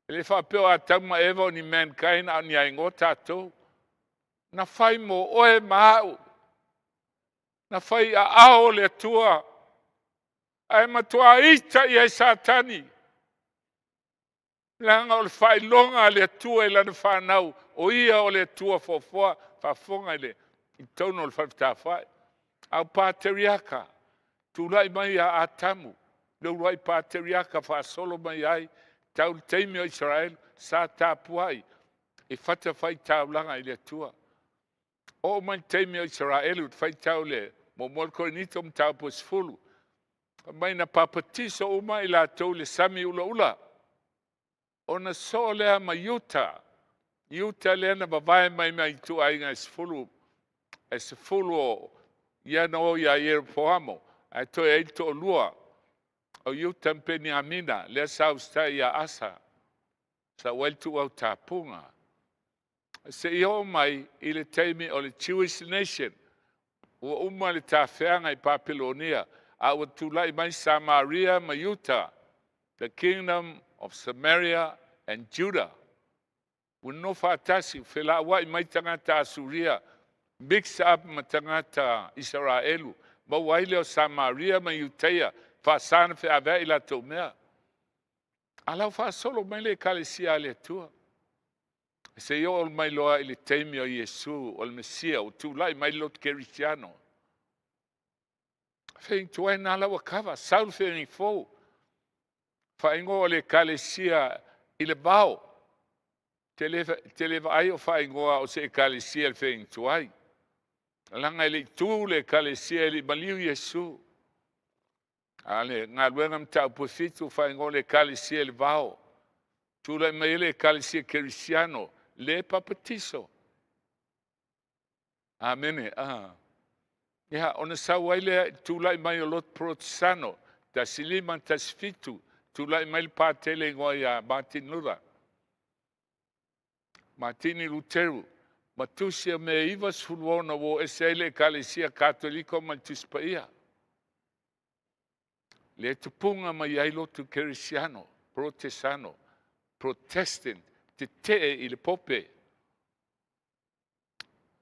Speaker 6: Ele whapeo a tauma ewa ni mankind a ni a ingo tātou. Na whai mo oe mahau. Na whai a ao le tua. Ai matua ita i ai Satani. Langa o le whai longa le tua i lana whanau. O ia o le tua fofoa. Whafonga ele. I tono o le whawhita whai. Au pāteriaka. Tūlai mai a atamu. Leurai pāteriaka whaasolo mai ai. Tau teimi o Israel, sa tāpuai, e whata whai taulanga i le tua. O mai teimi o Israel, ut whai tau le, mo molko nito mtau posfulu. Mai na papatiso uma i la tau le sami ula. O na so lea ma Utah. Utah lea na babae mai tu ainga esfulu o iana o ia ier poamo. Ai toi eito o lua. O Utah mpeni amina, lea sa ustai ia asa. Sa weltu au tapunga. Se iho mai i le teimi o le Jewish nation. Ua uma le tawheanga i Papelonia. A ua tulai mai Samaria ma Utah. The kingdom of Samaria and Judah. Uno fatasi, whela wai mai tangata Asuria. Mix up ma tangata Israelu. ma wai leo Samaria ma Iutea faasana feavea i latou mea alau faasolo mai le ekalesia a le atua se io o mai loa i le taimi o Iesu o le Mesia o tula'i mai loto kerisiano feituai na lau akava saul feigifou faigoa o le ekalesia i le vao te le vaai o faigoa o se ekalesia le feigituai langa i le itu le ekalesia i le maliu Iesu ale galuega mataupu fitu faigoa o le ekalesia i le vao tula'i mai le ekalesia kerisiano le papatiso amene ia ona sauai le tula'i mai o loto protesano tasilima tasifitu tula'i mai le patele igoa ia Martini Luteru ma tusi a mea iwa sfuluona wo ese ai le ekalesia katoliko ma le tusipaia le tupunga mai ai lotu kerisiano protesano protestant te tee i le pope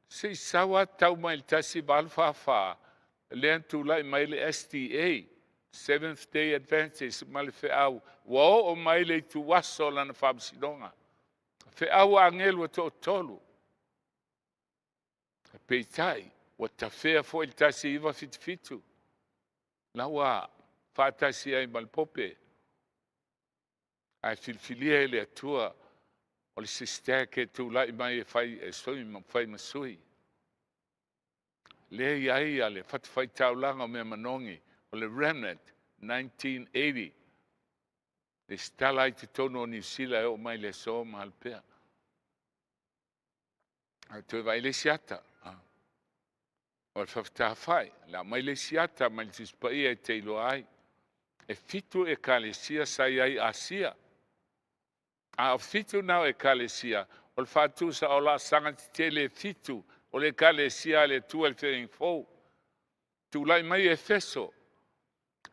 Speaker 6: se sawa tau mai le tasi valfafa le antula'i mai le SDA Seventh Day Adventist ma le fe'au ua o'o mai le ituaso lana fa'amasinoga fe'au agelu e to'otolu peitai ua tafea fo'i le tasi iwa fitufitu na ua fa'atasi ai ma le pope ae filifilia i le atua o le SISDAC e tula'i mai e fai masui lea iai a le fatufaitaulaga o mea manogi o le REMNANT 1980 le stala ai totonu o niusila e o'o mai le so ma alpea toe vai le siata o le faafetafai la mai le siata mai le tusipaia e te iloa ai e fitu ekalesia sai ai asia a fitu nao ekalesia o le fa'atusa o la'asaga tetele fitu o le ekalesia a le atua le feigifou tula'i mai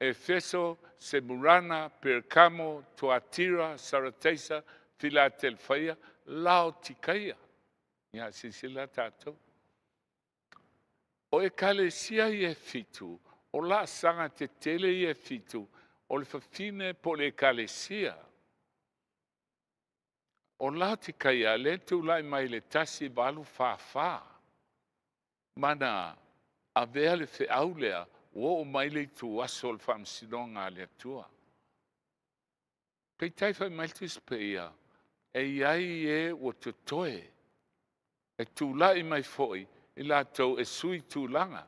Speaker 6: Efeso, Semurana, Pergamo, Tuatira, Sarataisa, Filadelfia, Laotikaia. Ia sisila tatou. O ekalesia i e fitu, o la'asaga tetele i e fitu, o le fafine po le ekalesia. O Laotikaia le tula'i mai le tasi valu fa'afā. Mana avea le fe'au lea o mai le tuaso le fa'amasinoga a le atua peitai fai mai le tusipaia e iai e ua totoe e tula'i mai fo'i i latou e sui tulaga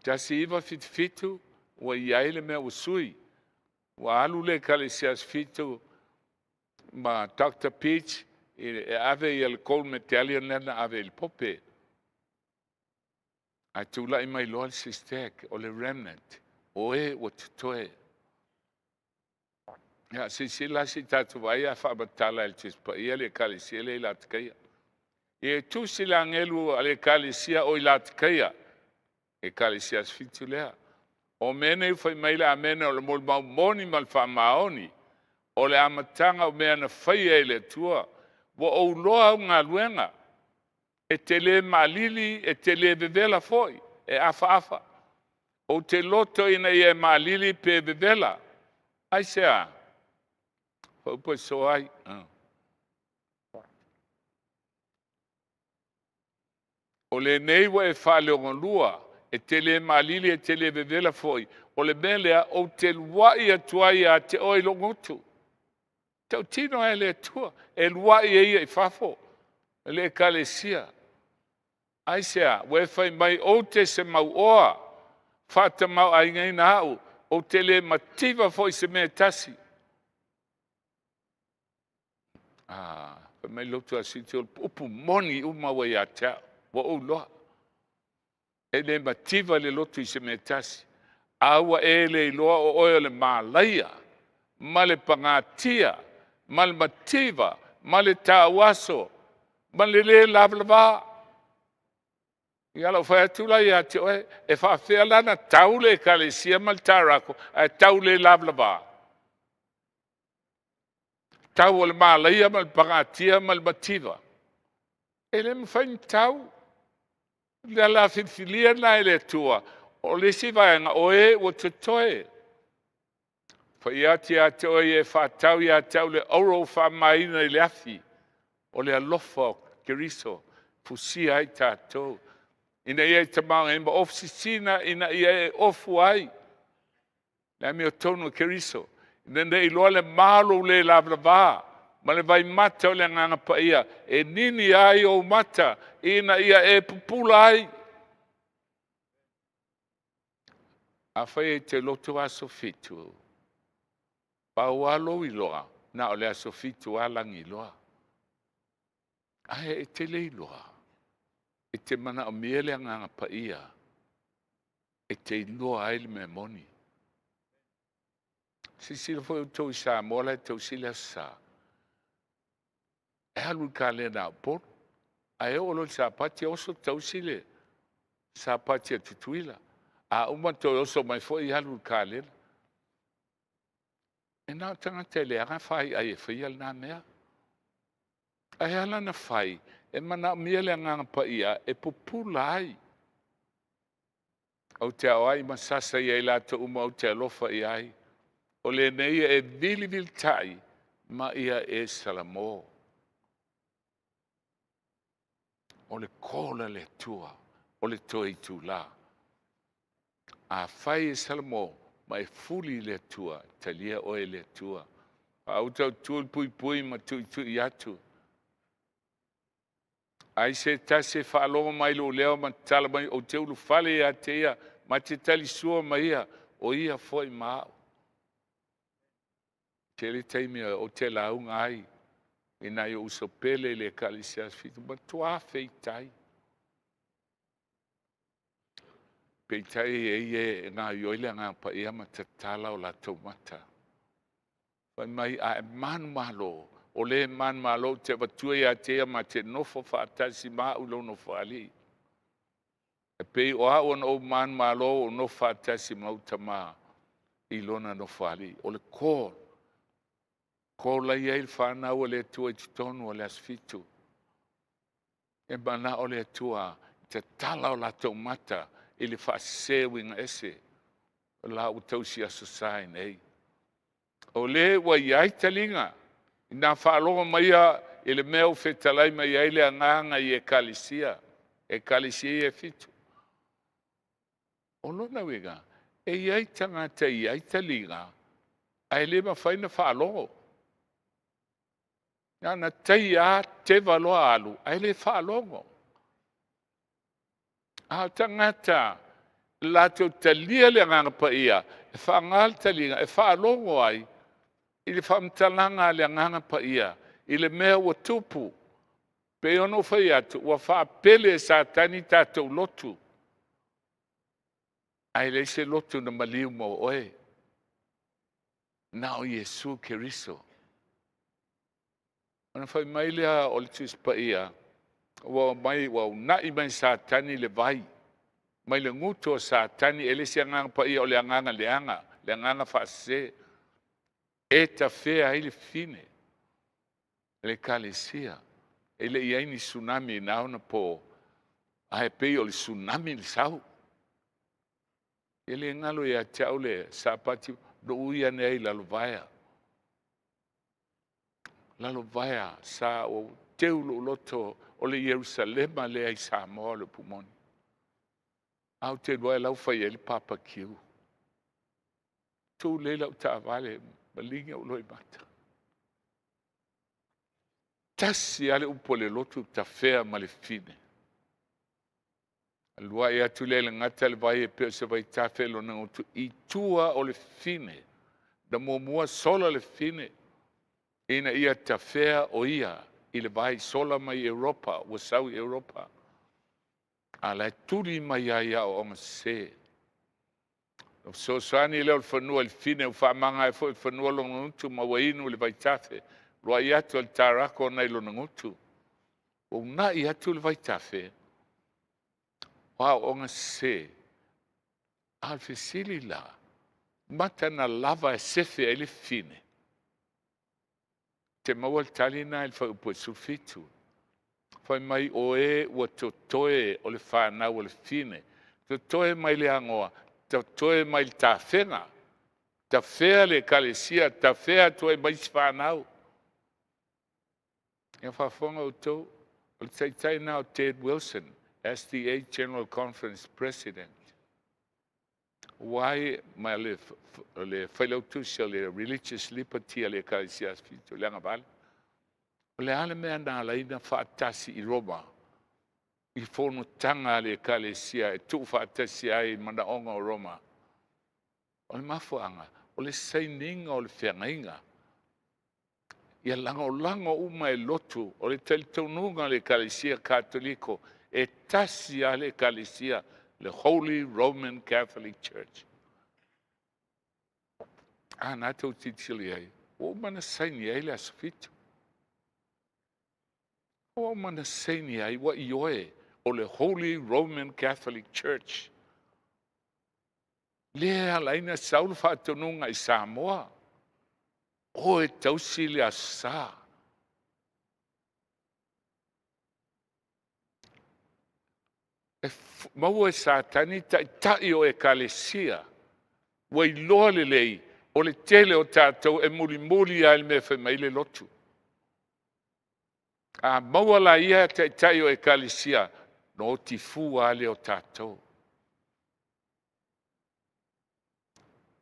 Speaker 6: tasi iwa fitufitu ua iai le mea ua sui ua alu le ekalesia fitu ma Dr. Peach e ave ia le cold medallion lena ave i le pope a tula'i mai loa le SISDAC o le REMNANT o e ua totoe ia sisila si tatou ai a fa'amatala i le tusipaia le ekalesia le i latikaia e tusi le agelu a le ekalesia o i latikaia ekalesia fitu lea o mea nei fai mai le amene o le maumoni ma le fa'amaoni o le amataga o mea na faia i le atua ua ouloa augaluega e te le malili e te le vevela foi e afa o te loto ina e malili pe vevela ai sea faupa so ai o le nei ua e fa'aleogalua e te le malili e te le vevela foi o le mea lea o te lua'i atuai a te oe logotu tautino e le atua e lua'i e ia i fafo le ekalesia ai sea ua e fai mai o te se mauoa fa'atamau aigaina a'u o te lē mativa fo'i se mea tasi fai mai lotu asiti o le upu moni uma ua iā te a'u ua ouloa e lē mativa le lotu i se mea tasi aua e le iloa o oe o le malaia ma le pagatia ma le mativa ma le tāuaso ma le lē lavalavā ia lau fai atu lai a te oe e whaafea lana tau le ekalesia ma le tarako a tau le lavlava tau o le malaia ma le pagatia ma le mativa e le mawhai tau Le la fifilia na ele tua. O le si vaenga oe o te toe. Whaiati a te oe e whaatau i a tau le oro whamaina i le afi. O le alofa keriso. Fusia ai tātou. Ina ia te maunga ima ofisina ina ia e ofu ai. Le mi o tonu keriso. Ina ne iloa le malo le lavlava. Ma le vai mata o le nganga pa ia. E nini ai o mata. Ina ia e pupula ai. A whai e te loto a sofitu. Pau alo iloa. Na o le a sofitu a langi iloa. Ae e te le iloa. E te mana o miele nganga pa ia. E te iloa ai le me moni. Sisila foi o tau i sa mola e tau sila sa. E halu ka le na por. A e olo sa pati oso tau sile. Sa pati a tutuila. A uma tau oso mai foi i halu ka le. E nao tanga te le anga fai a e fai al na mea. A e ala na fai. E mana miele nganga pa ia e pupula ai. Au te awai masasa i ai lata uma au te alofa i ai. O le nei e vil tai ma ia e salamo. O le kola le tua, o le toi Itula. A fai e salamo ma e fuli le tua, talia o e le tua. A utau tua pui ma tui atu. Ai se tase whaalogo mai lo leo ma tala mai o te ulu fale ia te ia, ma te tali sua mai ia, o ia foi mao. Te le taimia o te launga ai, e nai o uso pele le kalisia fitu, ma tua feitai. Peitai e ngā ioile ngā pa ia ma te tala o la taumata. Pai mai a man malo, o le man malo te watua ia te ia ma te nofo whaatasi maa ulo no whaali. E pei o a o man malo o no whaatasi mauta maa i lona no whaali. O le kōr. Ko la ia il whanau o le tua i tutonu o le asfitu. E mana o le tua te tala o la tau mata i le faasese winga ese. O la u tausi asosai nei. O le wa iai talinga. I nga whaaloga maia i le mea o whetalai mai ai le anganga i e kalisia. E kalisia i e fitu. O lona wiga. E iai tangata i iai talinga. Ai le ma whaina whaalogo. Nā tei a te waloa alu, ai le whaalongo. A tangata, la teo talia le nganga pa ia, e whaangal talinga, e whaalongo ai, i le whaamtalanga le nganga pa ia, i le mea wa tupu. Pe ono whai atu, wa whaapele Satani tātou lotu. Ai le se lotu na maliu mo oe. Nao Yesu Keriso. Ana fai mai lea o le tuis pa ia, wa unai mai Satani le vai, mai le nguto Satani, ele se anganga pa ia o le anganga faasese, e ta fea ele fine, le kalesia, ele ia ni tsunami nao na po, a e pei o le tsunami le sau. Ele ngalo ia tau le sapati, do uia nei lalo vaia. Lalo vaia sa o teu loloto o le Jerusalema le ai sa moa le pumoni. Au te loa lau fai ele papa kiu. Tu le lau ta vale malinga o loi mata. Tasi ale upo le lotu ta fea ma le fine. Alua ia tu le ngata le vai e peo se vai ta fe lo na utu Itua o le fine. Da mua sola le fine. Ina ia ta fea o ia, i le vai sola mai Europa, o sau Europa. A la turi mai ia o onga se. So sani leo le whanua le fine, u whamanga e fo le whanua lo ngutu, ma wainu le vai tafe. Roa i atu le tarako nei lo ngutu. O na i atu le vai tafe. Wa onga se. Al fesili la. Mata na lava e sefe e le fine. Te maua talina il fa upo sulfitu. fai mai o e ua totoe o le whanau o le fine. Totoe mai le angoa, totoe mai le tawhenga. Tawhea le kalesia, tawhea toe mai si whanau. Ia whafonga o tau, o le taitai nao Ted Wilson, SDA General Conference President. Why mai le whailautu sia le religious liberty le kalesia spiritu le angavale. Le ale mea nā laina whaatasi I Roma. I whono tanga le kalesia, e tu whaatasi ai mana onga o Roma. O le mafuanga, o le saininga o le whiangainga. Ia lango uma e lotu, o le talitaununga le kalesia katoliko, e tasi a le kalesia, le Holy Roman Catholic Church. Nā tau titili ai, o mana saini ai le asofitu. O mana saini ai wa ioe o le Holy Roman Catholic Church. Lea laina saulu whaatonunga I Samoa. O e tausi le asa. Mau e Satani tai o e kalesia. Wa iloa le lei o le tele o tātou e mulimuli ai me whai le lotu. Maua la ia tai o e kalesia no tifu ale o tātou.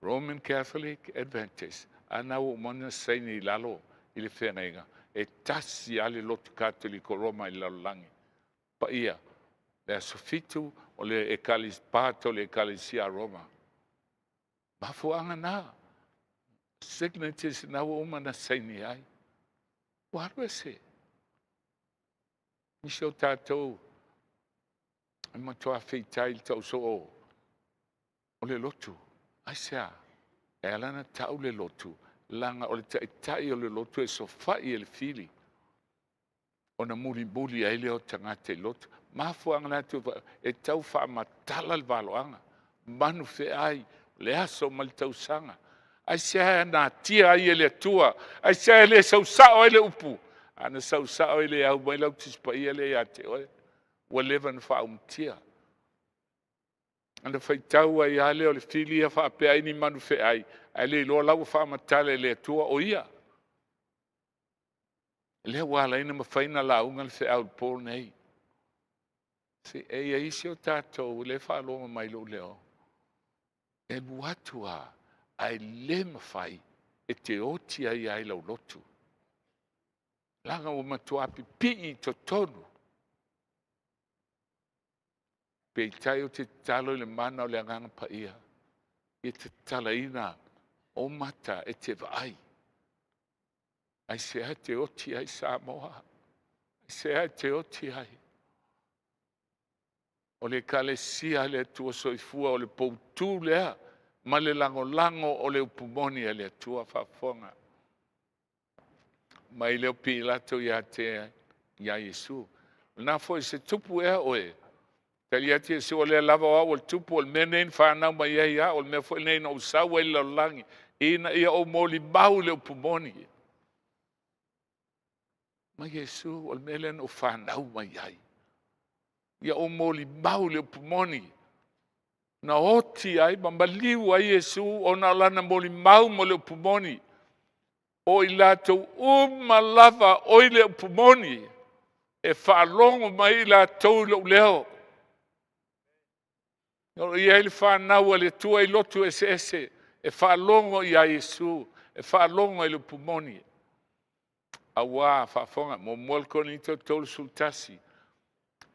Speaker 6: Roman Catholic Adventist. Ana o mana saini lalo I le whenaiga. E tasi ale lotu katoliko Roma I lalolangi. Pa ia, le asofitu o le e pato le kalesia Roma. Mafuanga nā. Signatures na o mana saini ai. Waru e se. Nisi o tātou. E matua feitai I tau so o. O le lotu. Aisea. E alana tau le lotu. Langa o le tai o le lotu e so fai e le fili. O na mulimuli ai leo tangata I lotu. Mafuanga natu e tau wha matala le valoanga. Manu fe ai. Le aso mal tau sanga. Aisea na tia ai e le atua. Aisea le sausao ai le upu. Ana sausao ai le au mai lau tispa ia le ate oe. Wa levan wha tia. Ana whaitau ai ale o le fili a whaapea ini manu fe ai. Ai le loa lau whaamatale le atua o ia. Lea wala ina mawhaina launga le whaau pōl nei. Se e isi o tātou le whaalonga mai lo leo. E buatua ai le mawhai e te oti ai ai lau lotu. Langa o matuapi pi to tonu. Pei tai o te talo le mana o le anganga pa ia. I te talaina o mata e te vai. Ai sea te oti ai Samoa. Ai sea te oti ai. O le kalesia le tua soifua o le poutu lea. Ma le lango o le upumoni e le tua whafonga. Mai leo pilato ia te ia Yesu. Nā foi se tupu ea oe. Tali ati se o le lava o le tupu o le menen whanau mai ia o le mea foi nei na usau e lalangi. Ina ia o moli mau le upumoni. Ma Yesu o le melen o whanau mai ai. Ia o moli mau le upumoni. Na oti ai, mambaliu ai Yesu o na lana moli mau mo le upumoni. O I latou lava o I le upumoni. E whaalongo mai I latou leo. O I ele whanau le tua I lotu ese. E whaalongo I a Yesu. E whaalongo I le upumoni. Awa whaafonga, mo mwalkoni to tolu sultasi.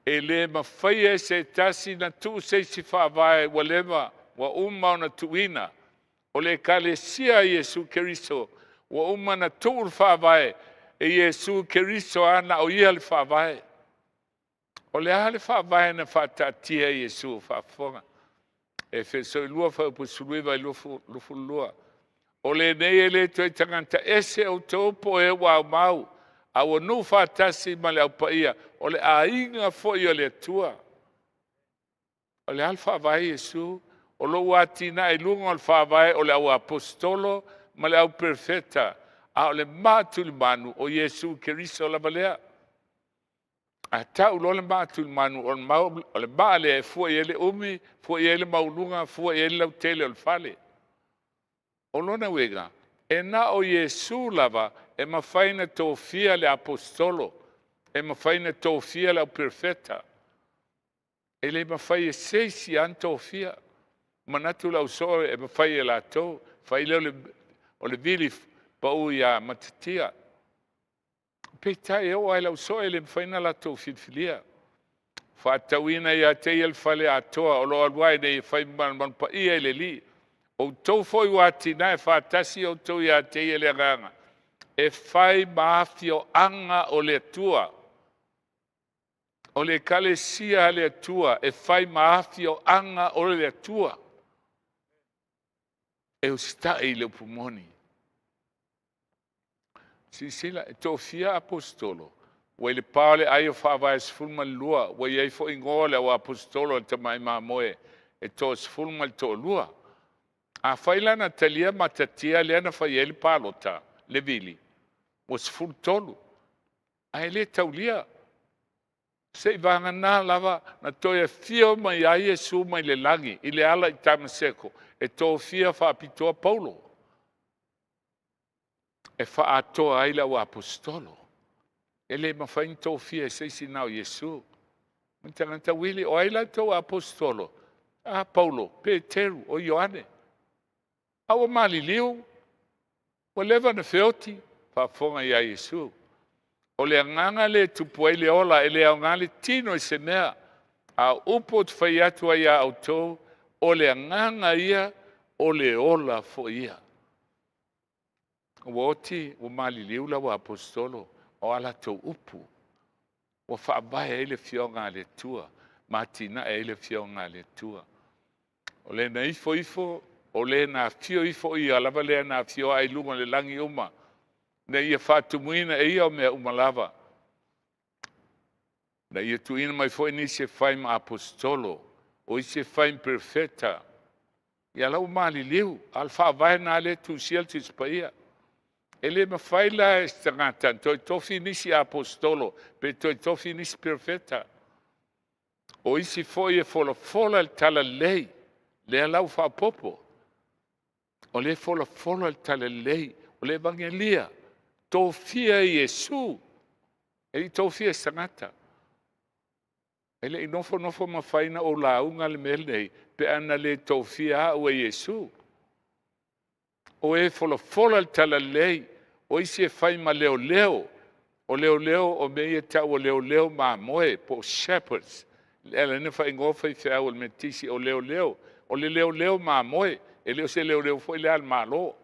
Speaker 6: E le mawhai se tasi na tu se si whaavae walema wa umau na tuina. O le kalesia Yesu Keriso. Wa uma na tuur whaavae. E Yesu Keriso ana o ia le whaavae. O le ale whaavae na whaatatia Yesu whaafonga. E wheso I lua whaupusuluiva I lufu lua. O le nei le toi tanganta ese o tōpo e wau mau. A o nu whaatasi ma le au paia. O le ainga foi o le tua. O le alfa vai Yesu. O lo watina e lungo alfa vai o le au apostolo ma le au perfeta. A o le matu le manu o Yesu Keriso la valea. A tau lo le mātu manu o le maa le fua i ele umi, fua i ele maulunga, fua i ele lau tele o le fale. O lona wega, e na o Yesu lava, e mawhaina tō fia le apostolo, e mawhaina tō fia le perfeta. E le mawhai e seisi an tō fia. Manatu lau soe e mawhai e la tō, whai leo o le Willie pau ia matatia. Peitai e o ai lau soe le mawhaina la tō filfilia. Whaatauina ia te il fale Atua, o lo alwai nei whai man pa ia le li. O tau foi wati na e whaatasi o tau ia te ia le nganga. E whai maafio anga o le Atua. O le kalesia le Atua, e whai maafio anga o le Atua. E usitai le pumoni. Sisila, e tō fia apostolo. Wai le pāle ai o whaavai sfulma lua. Wai ai fo ingole o apostolo te mai mamoe. E tō sfulma tō lua. A whailana talia matatia leana whai ele pālota. Le Willie. O sful tolu. A ele taulia. Se vanga nā lava na toia fio mai a Yesu mai le langi. I le ala i tamaseko. E tō fia Faapitoa Paulo. E faatoa ai lau apostolo. E le mawhain tō fia e seisi nao Yesu. Mantanganta Willie, o ai lau tō apostolo. A Paulo, Peteru, o Ioane. Awa mali liu. O leva na feoti. Whaafonga i a Yesu. O le anganga le tupu ai le ola, e le angale tino i se mea. A upot whai atua ia au tō, o le anganga ia, o le ola fo ia. O oti, o mali liu lau apostolo, o ala tō upu. O whaabai e le fionga le tua, matina e le fionga le tua. O le na ifo, o le na fio ifo i alava le na fio ai lunga le langi uma. Na ia whaatumuina e ia o mea umalava. Na ia tuina mai foi ni se faim apostolo, o i se faim perfeta. Ia lau mali liu, alfa vai na le tu siel tis paia. Ele ma fai la estangata, toi tofi nisi apostolo, pe toi tofi nisi perfeta. O i si foi e fola il tala lei, le lau fa popo. O le fola il tala lei, o le evangelia. Tofia Yesu. E tofia sangata. Ele inofo ma faina o launga le mele pe ana le tofia o Yesu. O e fola il tala lei. O isi e fai ma leo. O leo o mea ta o leo ma moe po shepherds. Ele ne fai ngofa i fea o le metisi o leo. O le leo ma moe. Ele o se leo foi le al malo.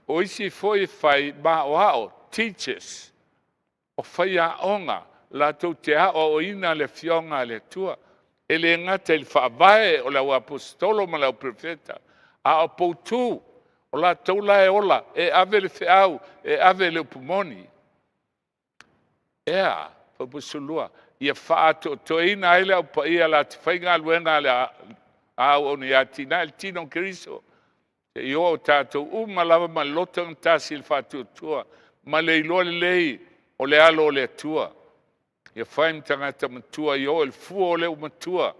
Speaker 6: O isi foi fai ma'oa'o, teachers, o fai aonga, la tau te o ina le fionga le tua, e le ngata il whaabae o lau apostolo ma lau profeta, a o poutu, o la tau la e ola, e ave le feau, e ave le pumoni. Ea, whapusulua, ia whaato, to ina ele au pa ia la te whainga luenga le au o ni atina, il tino keriso. E o tātou umalava ma lotang tasi il whātuatua, ma le iloa le lei o le alo o le atua. Ia whaim tangata matua i o il fua o le umatua,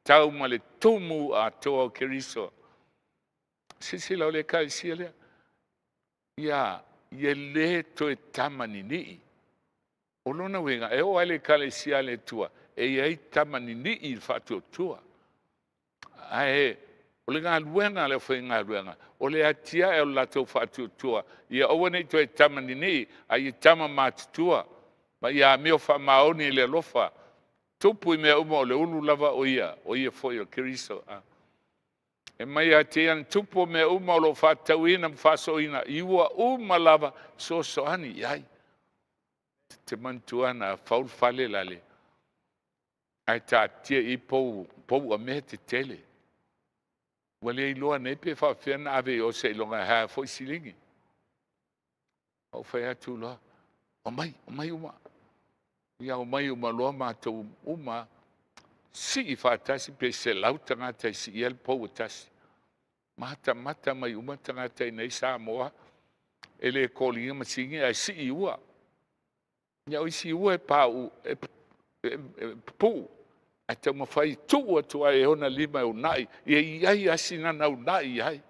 Speaker 6: tau ma le tumu a toa o keriso. Sisila o le kai sia lea. Ia le to e tamani nii. O lona wenga, e o ale kale sia le tua, e iai tamani nii il whātuatua. Ae, o le ngā luenga le whai ngā luenga. O le atia e o latou whaatutua. Ia oua nei to e tamani nei, a i tama mātutua. Ma ia meo wha maoni le lofa. Tupu i mea uma o le unu lava o ia foi o keriso. E mai a te an tupu o mea uma o lo whaatauina mwhasoina. Iua uma lava so soani iai. Te mantuana faul fale lale. Ai ta tia i pou a mea te tele. Wale i loa nepe whawhiana ave o se longa haa foi silingi. O whai atu loa. O mai uma. Ia o mai uma loa mātou uma. Si i whaatasi pe se lau tangata i si iel pou atasi. Mata mai uma tangata i nei sa moa. Ele e kolinga masingi ai si i ua. Ia o i si ua e pu a te mawhai tu atua e ona lima e unai e iai asina na unai iai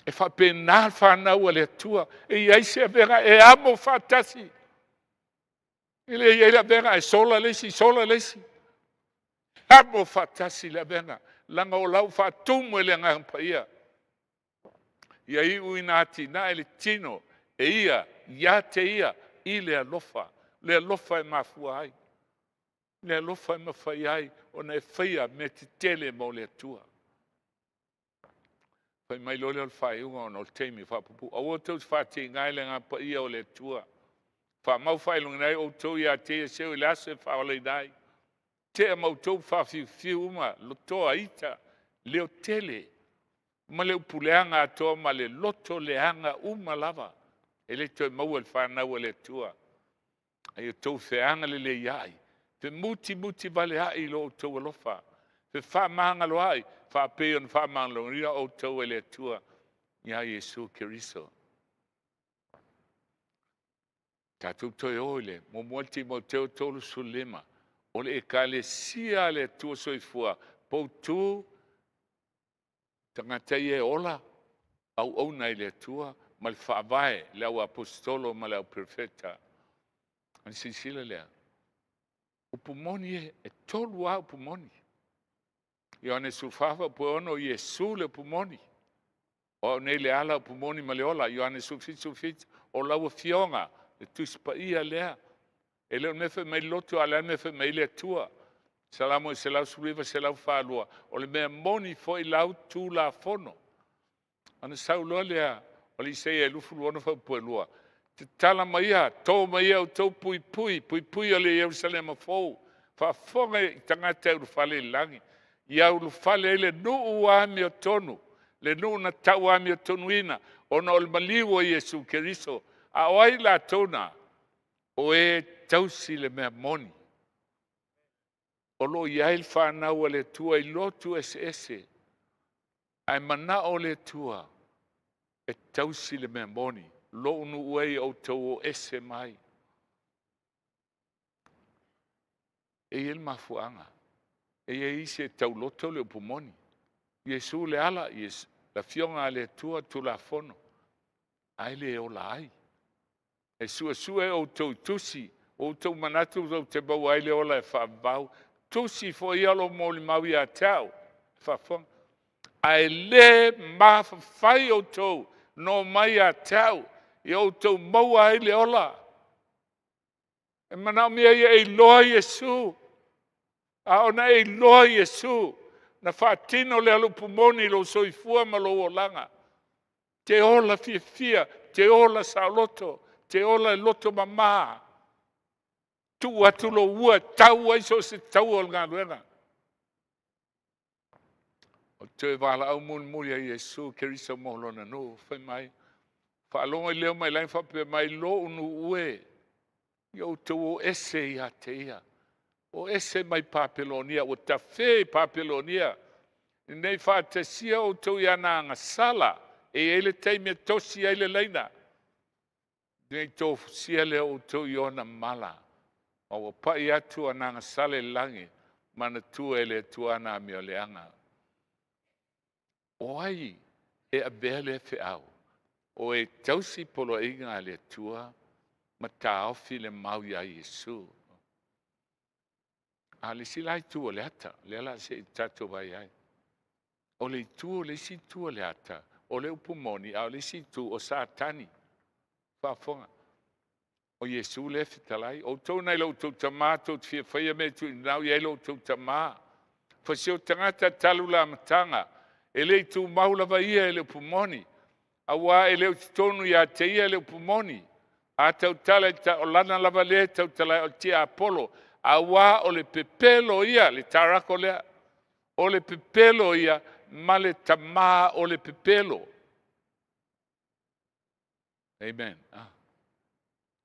Speaker 6: e whapena whanau ale atua e iai se venga e amo whatasi ile iai la venga e sola lesi amo whatasi la venga langa o lau whatumu ele ngampa ia iai uina tina ele tino e ia te ia i le alofa e mafua ai le alofa e mawhai ai ona e whaia me te tele mo le atua whai mai lole o le whaiunga ona o le teimi whapupu au o tau whati ngai le ngapa ia o le atua wha mau whailunga nei o tau ia te ia seo i le aso e whaolei nai te a mau tau whawhiu uma lotoa ita leo tele ma le upuleanga atoa ma le loto leanga uma lava e le toi mau al whanau le atua ai o tau whianga le iai pe muti vale ai lo tau alofa pe whamanga lo ai whape on whamanga lo ria o tau le atua ia Yesu Keriso tatou toi oile mo molti mo teo tolu sulema o le ekalesia le atua soifua poutu tagata e ola au nei le atua ma le whaavae le au apostolo ma le au profeta an sisila lea upumoni e tolu a upumoni Ioane sufafa po ono Yesu le upumoni o nei le ala upumoni ma le ola Ioane sufit o lau fionga le tuspa ia lea e leo mefe mai loto ala mefe mai le atua salamo e se lau suriva se lau whalua o le mea moni fo i lau tu la fono ana sau loa lea o li sei e lufu luono fa puelua te tala maia tō maia o tau pui o le Jerusalema fou fa fonga i tangata e urufale i langi i au urufale e le nuu ami o tonu le nuu na tau ami o tonu ina ona o le maliu o Yesu Keriso a oai la tona o e tausi le mea moni o lo iai le whanau le tua i lotu ese ai mana o le tua e tausi le mea moni lo unu uei o tau o ese mai e il mafuanga e ise tau loto le upumoni Yesu le ala la fionga le tua tu la fono ai le o la ai e sua o tau tusi o tau manatu o te bau ai le ola e whabau tusi fo ialo mo li maui a tau whafong ai le mawhai o tau no mai a tau i o tau mau ai le ola e manau mea e loa Yesu a ona e loa Yesu na whaatino le alupumoni lo soifua ma lo olanga te ola fia te ola sa loto te ola e loto mama tu atu lo ua tau ai so se tau o ngā luenga o te wala au mulimuli a Yesu Keriso moholona no whai mai whaalonga i leo mai lai whape mai lo unu ue i o te o ese i a te ia o ese mai papelonia o ta whē papelonia nei whaatasia o tau i ana anga sala e ele teimea tosi ele leina nei tō sia leo o tau i ona mala o pai atu ananga sale langi mana tu ele tu ana mi oleanga o ai e abele fe au o e tausi polo inga le tua ma tau file mau ya Yesu ali silai tu le ata le la se tatu vai ai o le tu le si tu le ata o le upumoni o le si tu o Satani fa fonga o Yesu le fitalai o tau nei lo tau tamato te fia me tu nau ye lo tau tama fa se o tagata talula matanga ele tu maula vai ele pumoni awa ele tonu ya te ele pumoni a tau tala o lana lava le tau tala o tia Apollo awa o le pepelo ia le tarako le o le pepelo ia ma le tama o le pepelo amen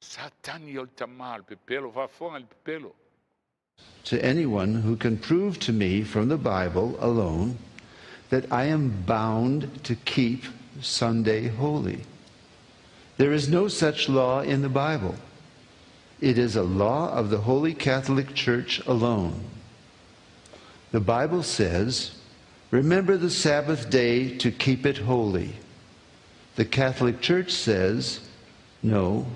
Speaker 6: Satani o tama le pepelo fa fonga le pepelo
Speaker 7: to anyone who can prove to me from the Bible alone that I am bound to keep Sunday holy. There is no such law in the Bible. It is a law of the Holy Catholic Church alone. The Bible says, "Remember the Sabbath day to keep it holy." The Catholic Church says, "No,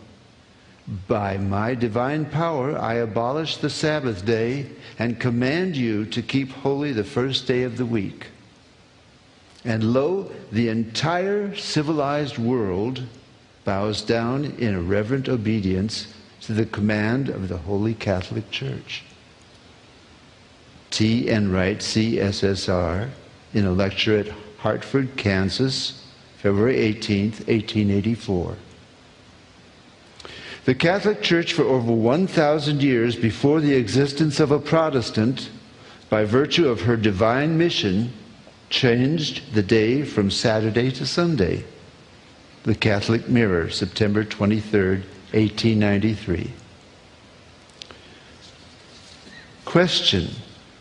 Speaker 7: by my divine power I abolish the Sabbath day and command you to keep holy the first day of the week." And lo, the entire civilized world bows down in reverent obedience to the command of the Holy Catholic Church. T. Enright, CSSR, in a lecture at Hartford, Kansas, February 18th, 1884. The Catholic Church for over 1,000 years before the existence of a Protestant, by virtue of her divine mission, changed the day from Saturday to Sunday. The Catholic Mirror, September 23rd, 1893. Question: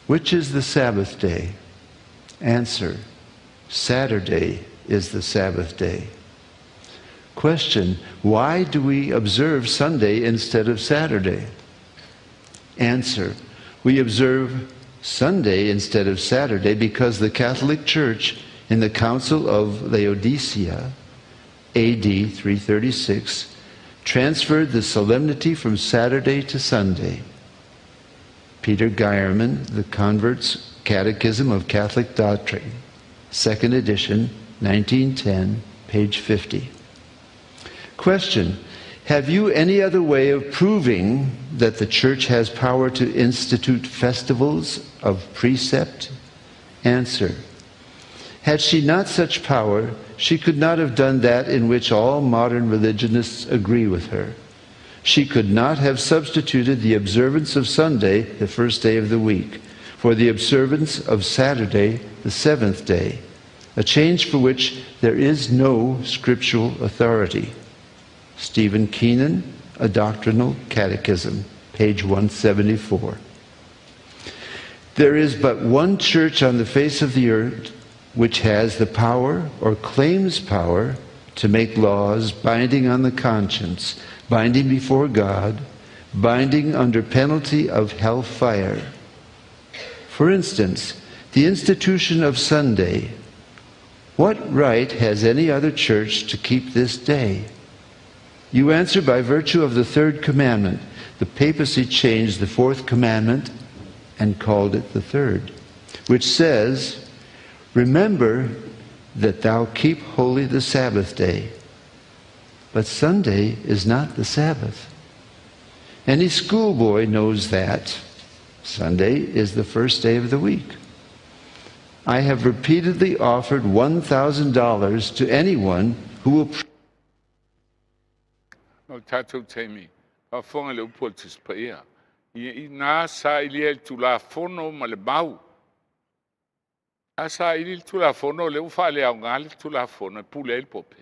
Speaker 7: which is the Sabbath day? Answer: Saturday is the Sabbath day. Question: why do we observe Sunday instead of Saturday? Answer: we observe Sunday instead of Saturday because the Catholic Church in the Council of Laodicea, AD 336, transferred the solemnity from Saturday to Sunday. Peter Geierman, The Convert's Catechism of Catholic Doctrine, 2nd edition, 1910, page 50. Question: have you any other way of proving that the Church has power to institute festivals of precept? Answer: had she not such power, she could not have done that in which all modern religionists agree with her. She could not have substituted the observance of Sunday, the first day of the week, for the observance of Saturday, the seventh day, a change for which there is no scriptural authority. Stephen Keenan, A Doctrinal Catechism, page 174. There is but one church on the face of the earth which has the power, or claims power, to make laws binding on the conscience, binding before God, binding under penalty of hellfire. For instance, the institution of Sunday. What right has any other church to keep this day? You answer by virtue of the third commandment. The papacy changed the fourth commandment and called it the third, which says, "Remember that thou keep holy the Sabbath day." But Sunday is not the Sabbath. Any schoolboy knows that Sunday is the first day of the week. I have repeatedly offered $1,000 to anyone who will...
Speaker 6: No tatou taimi, pa fonga le upo tis pa ia. I nā sa ili el tula fono ma le mau. Asa ili tula fono le ufa le au ngā le tula fono pule il pope.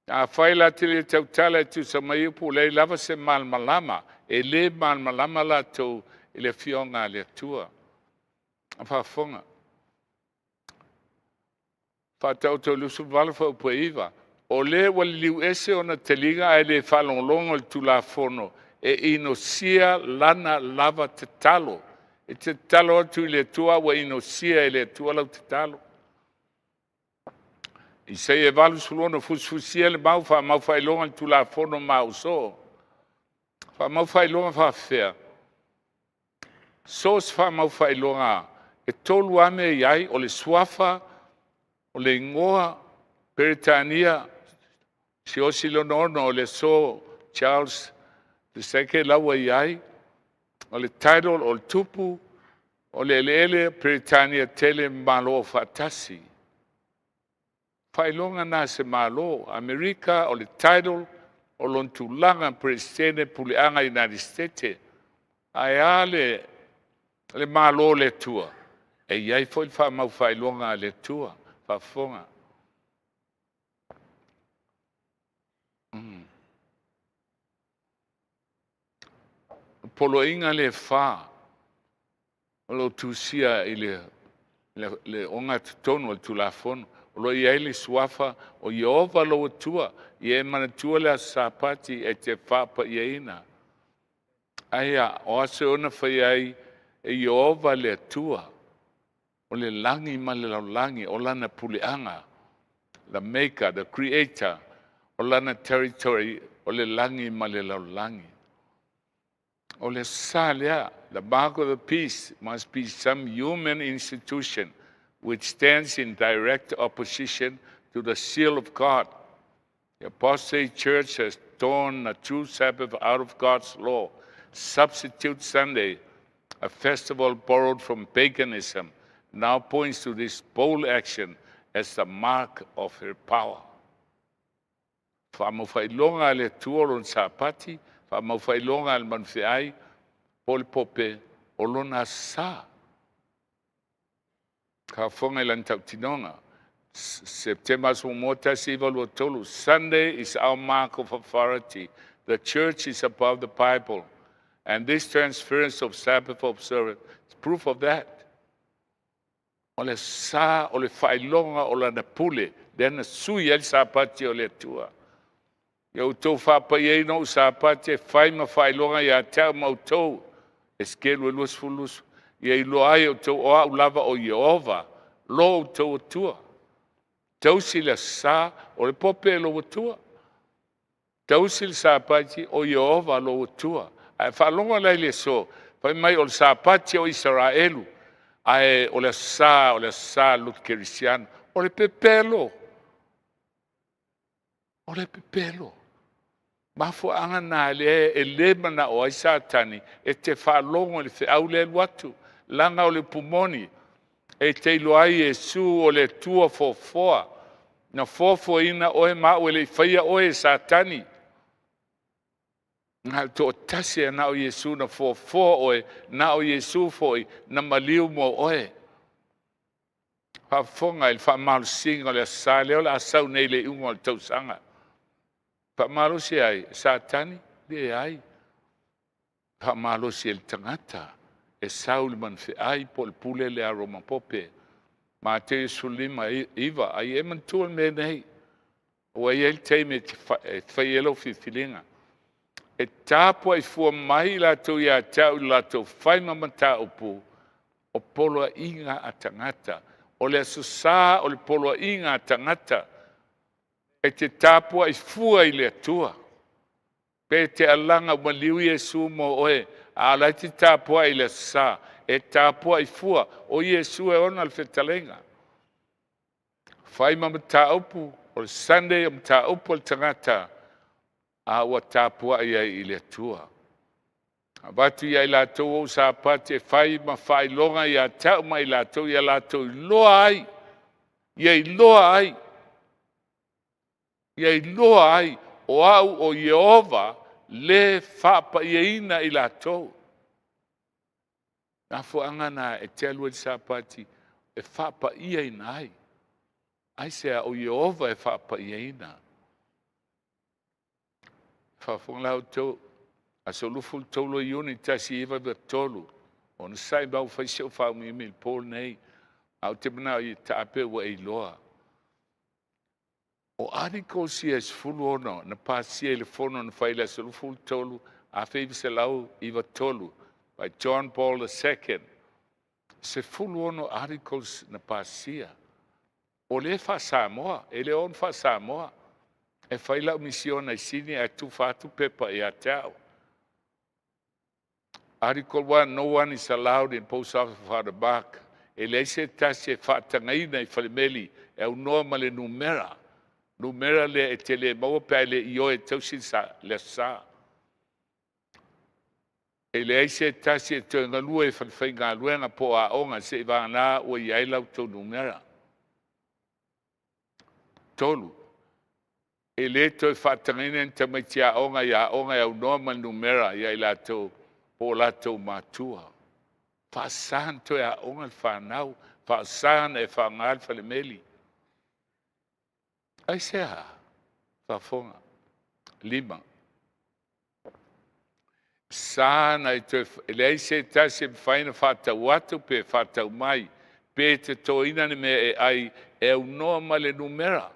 Speaker 6: A faila tili tau tala tu sa mai pule lava se mal malama. E le mal malama la tau ile fionga le tua. A pa fonga. Pa tau tau lusu valfa upo iwa. O le waliu ese ona teliga ai le falonglongo le tulafono e inosia lana lava te talo. E te talo atu le tua wa inosia e le tua lau te talo. I sei e valu sulono fusfusia le mau failonga le tulafono mau so. Mau failonga fa fea. Sos mau failonga e tolu ame iai o le suafa o le ingoa Peritania si osi lonono o le so Charles II laua iai, o le title o le tupu, o le ele Peritania tele malo fatasi. Failonga na se malo, Amerika o le title o lontulanga presidente puleanga United States, ai le malo le tua. E iai foi fa mau failonga le tua, fa fonga. Polo inga le fa o lo tusia i le onga tutonu o tulafon o lo iai le suafa o Iova lo tua i e manatua le sapati e te fapa i eina Aia, o ase ona whai ai, e Iova le atua, o le langi ma le laulangi, o lana puleanga, the maker, the creator, o lana territory, o le langi ma le laulangi. O le sa lea, the mark of the peace must be some human institution which stands in direct opposition to the seal of God. The apostate church has torn a true Sabbath out of God's law. Substitute Sunday, a festival borrowed from paganism, now points to this bold action as the mark of her power. Whamawhailonga le tuolon sapati, whamawhailonga al manwhiai, pole pope, olona sa. Ka whonga ilan tautinonga. September Sumota Sival Tolu. Sunday is our mark of authority. The church is above the Bible. And this transference of Sabbath observance is proof of that. Ole sa, ole whailonga, ole na pule. Then sui el sapati ole tua. Yo tau whapai no sapati, whai ma whailonga ya tau mautou. Eskelu elus fulus. Ia iloai o tau oa ulava o Iova. Lo tau tua. Tausi le sa o le pope lo tua. Tausi le sapati o Iova lo tua. Ai whalonga lai le so. Pai mai o le sapati o Israelu. Ai o le sa lut kerisiano. O le pepelo. O le pepelo. Mafu anga na le e lema na o ai Satani. E te whalonga le au le watu. Langa o le pumoni. E te iloai e su o le tua fofoa. Na fofo ina oe mau e le whaia oe Satani. Nga to tase na o Yesu na fofoa oe, na o Yesu foi, na maliu mo oe. Whafonga il whamalu singa le asale o le asau nei le ungo le tausanga. Whamalu si ai, Satani, le ai. Whamalu si el tangata. E saul man fe ai pol pule le aroma pope ma te sulima iva ai e man tul me nei o ai el teme faielo fi filinga e tapo ai fu mai la to ya tau la to fai mamata opu o polo inga atangata o le susa o le polo inga atangata e te tapo ai fu ai le tua pe te alanga maliu Yesu mo oe ala te tapua i le sa, e tapua i fua, o Yesu e ona al whetalenga. Whai ma mta upu, o le Sunday o mta upu al tangata, a ua tapua i ai i le tua. Abatu i ai la tau o sa pate, whai ma whai longa i a tau mai la tau i a la tau i loa ai, i ai loa ai, i ai loa ai, o au o Yehova, le whapa ieina i la tau. Nga fuanga na e te alua di sapati, e whapa ieina ai. Ai sea o Yehova e whapa ieina. Whafunga lau tau, a so luful taulo iuni tasi iwa wa tolu. O na sai bau whaiseo whau mimi pol nei, au te mana i tape wa i loa. O ariko si es fulu ono, na pasia ile fono na whaile so luful tolu, a whaivise lau iwa tolu, by John Paul II. Se fulu ono articles na pasia. O le fa Samoa, ele on fa Samoa. E whaila misiona i sini a tu fatu pepa e a tau. Article 1, no one is allowed in post office for the back. Ele se tasi e whatangaina i whalimeli, e unoa ma le numera. Numera le e tele maua pe le io e tausi sa le sa. E le aise tasi e tō ngalua e whalwhai ngā luenga po a onga se i wāna o i ailau tō numera. Tolu. E le tō i whatangine ta mai ti a onga i au normal numera i aila tō po la tō mātua. Whasahan tō i a onga i whanau, whasahan e whangal whalemeli. Ai sea, whafonga, 5. Sana i te lei se tasi whaina whatau atu pe whatau mai, pe te toina ni me e ai e unoa ma le numera.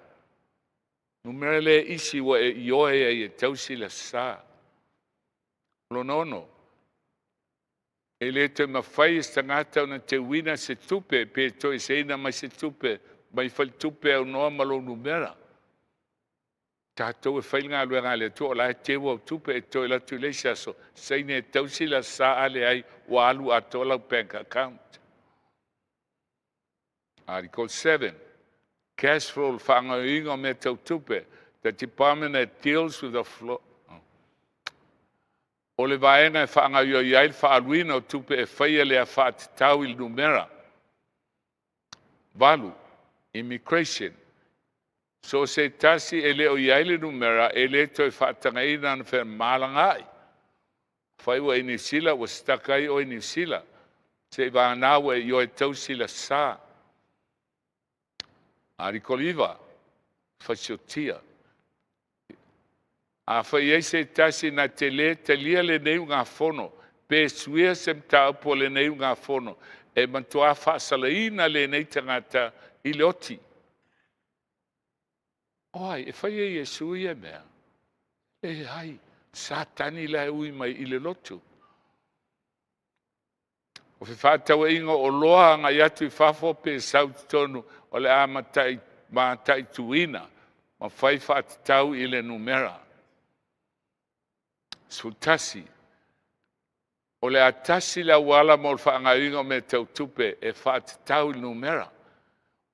Speaker 6: Numera le isi wa e ioe e tausi le sa. Lonono, E le te mawhai tagata ona te wina se tupe, pe toi seina mai se tupe, mai whai tupe au noa malo numera. Tātou e whai ngā lua ngā le tu, o la e te wau tupe e toi la tu leisa so, seine e tausila sa ale ai, wa alu atola bank account. Article 7. Cash flow whaangainga me tau tupe, the department that deals with the flow. O le vaenga e whaangaio iai whaaluina o tupe e whaia lea whaatitau il numera. Valu, immigration. So se tasi e leo iai le numera e le toi whaatangaina na wha malangai. Whaiwa e New Zealand, wa stakai o e New Zealand. Se wānawa e ioe tausila saa. Arikoliva, whasiotia. A whai ei se tasi na te le te lia le neu ngā whono, pe suia sem taupo le neu ngā whono, e mantua whaasalaina le nei tangata i le oti. Oi, e whai ei e suia mea. E hai, Satani la ui mai i le lotu. O fe whātau e ingo o loa ngai atu i whafo pe sautonu o le a matai tuina, ma whai whaatitau i le numera. Sultasi. O le atasi la wala mo whaangainga me tau tupe e whaatitau i numera.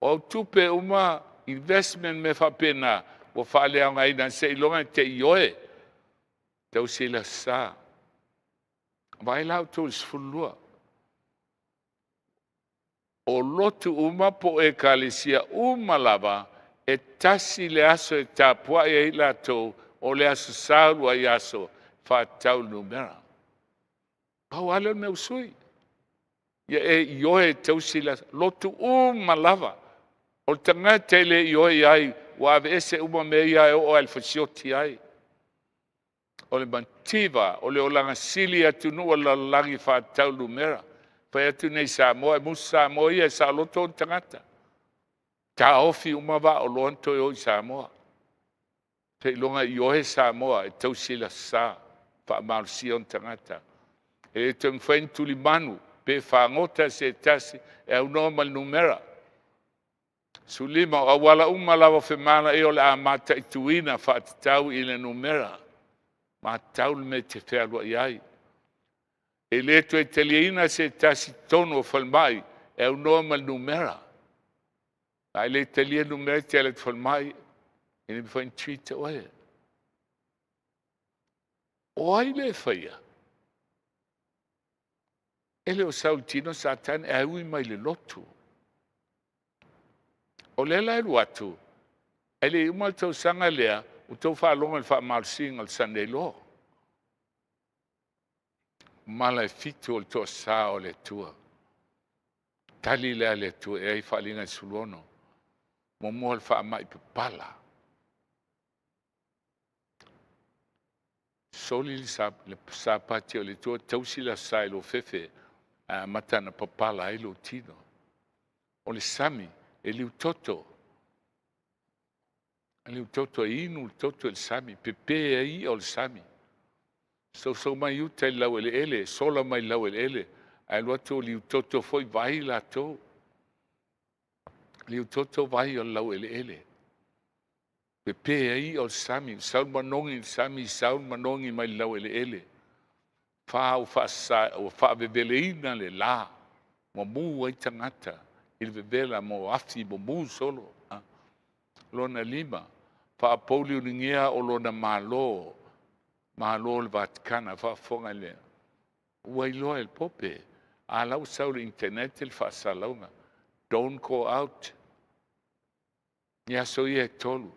Speaker 6: O tupe uma investment me whapena o whaalea ngai na se ilonga te ioe. Tau sila sa. Vai lau tō isfulua. O lotu uma po e kalisia uma lava e tasi le aso e tapua e ila tō o le aso saulu ai aso whaatau numera. Pau ale me usui. Ia e ioe tausila lotu uma lava. O tangata le ioe ai wa ave ese uma me ia o alfasioti ai. O le mantiva, o le olanga sili atu nua la langi whaatau numera. Pai atu nei Samoa, e musa Samoa ia sa loto on tangata. Ta ofi umawa o loanto i Samoa. Te ilonga i ohe Samoa e tausila sa wha marusia on tangata. E te mwhain tuli manu, pe whaangota se tasi e au normal numera. Sulima o awala umalawa whemana e o le a mata i tuina whaatitau i le numera. Ma taul me te whealua iai. E leto e teliina se tasi tono o whalmai e au normal numera. Ai le telia numera te alet whalmai e ni whain trita oe. O ai le whaia. E leo sautino Satani e ui mai le lotu. O le lai ruatu. E le umal tau sanga lea o tau whaalonga le whaamalsinga le Sunday law. Mala e fitu o le toa saa o le tua. Tali lea le tua e ai whaalinga i suluono. Momoa le whaamai pala. Soli le sapati o le tua tausi la sai lo fefe matana papala ai lo tino. O le sami e liu toto. Liu toto e inu le toto e le sami. Pepe e i o le sami. So mai uta i lau ele, sola mai lau ele. Ai loato liu toto foi vai la to. Liu toto vai o lau ele. Pepe e i o le sami. Saun manongi le sami, saun manongi mai lau ele. Fa o fa veveleina le la. Mo mu ai tangata. Il vevela mo afi mo mu solo. Lona lima. Fa apoli uningia o lona malo. Malo le Vaticana fa fonga le. Uai loa el pope. Alau sau le internet il fa salaunga. Don't go out. Nia so ye tolu.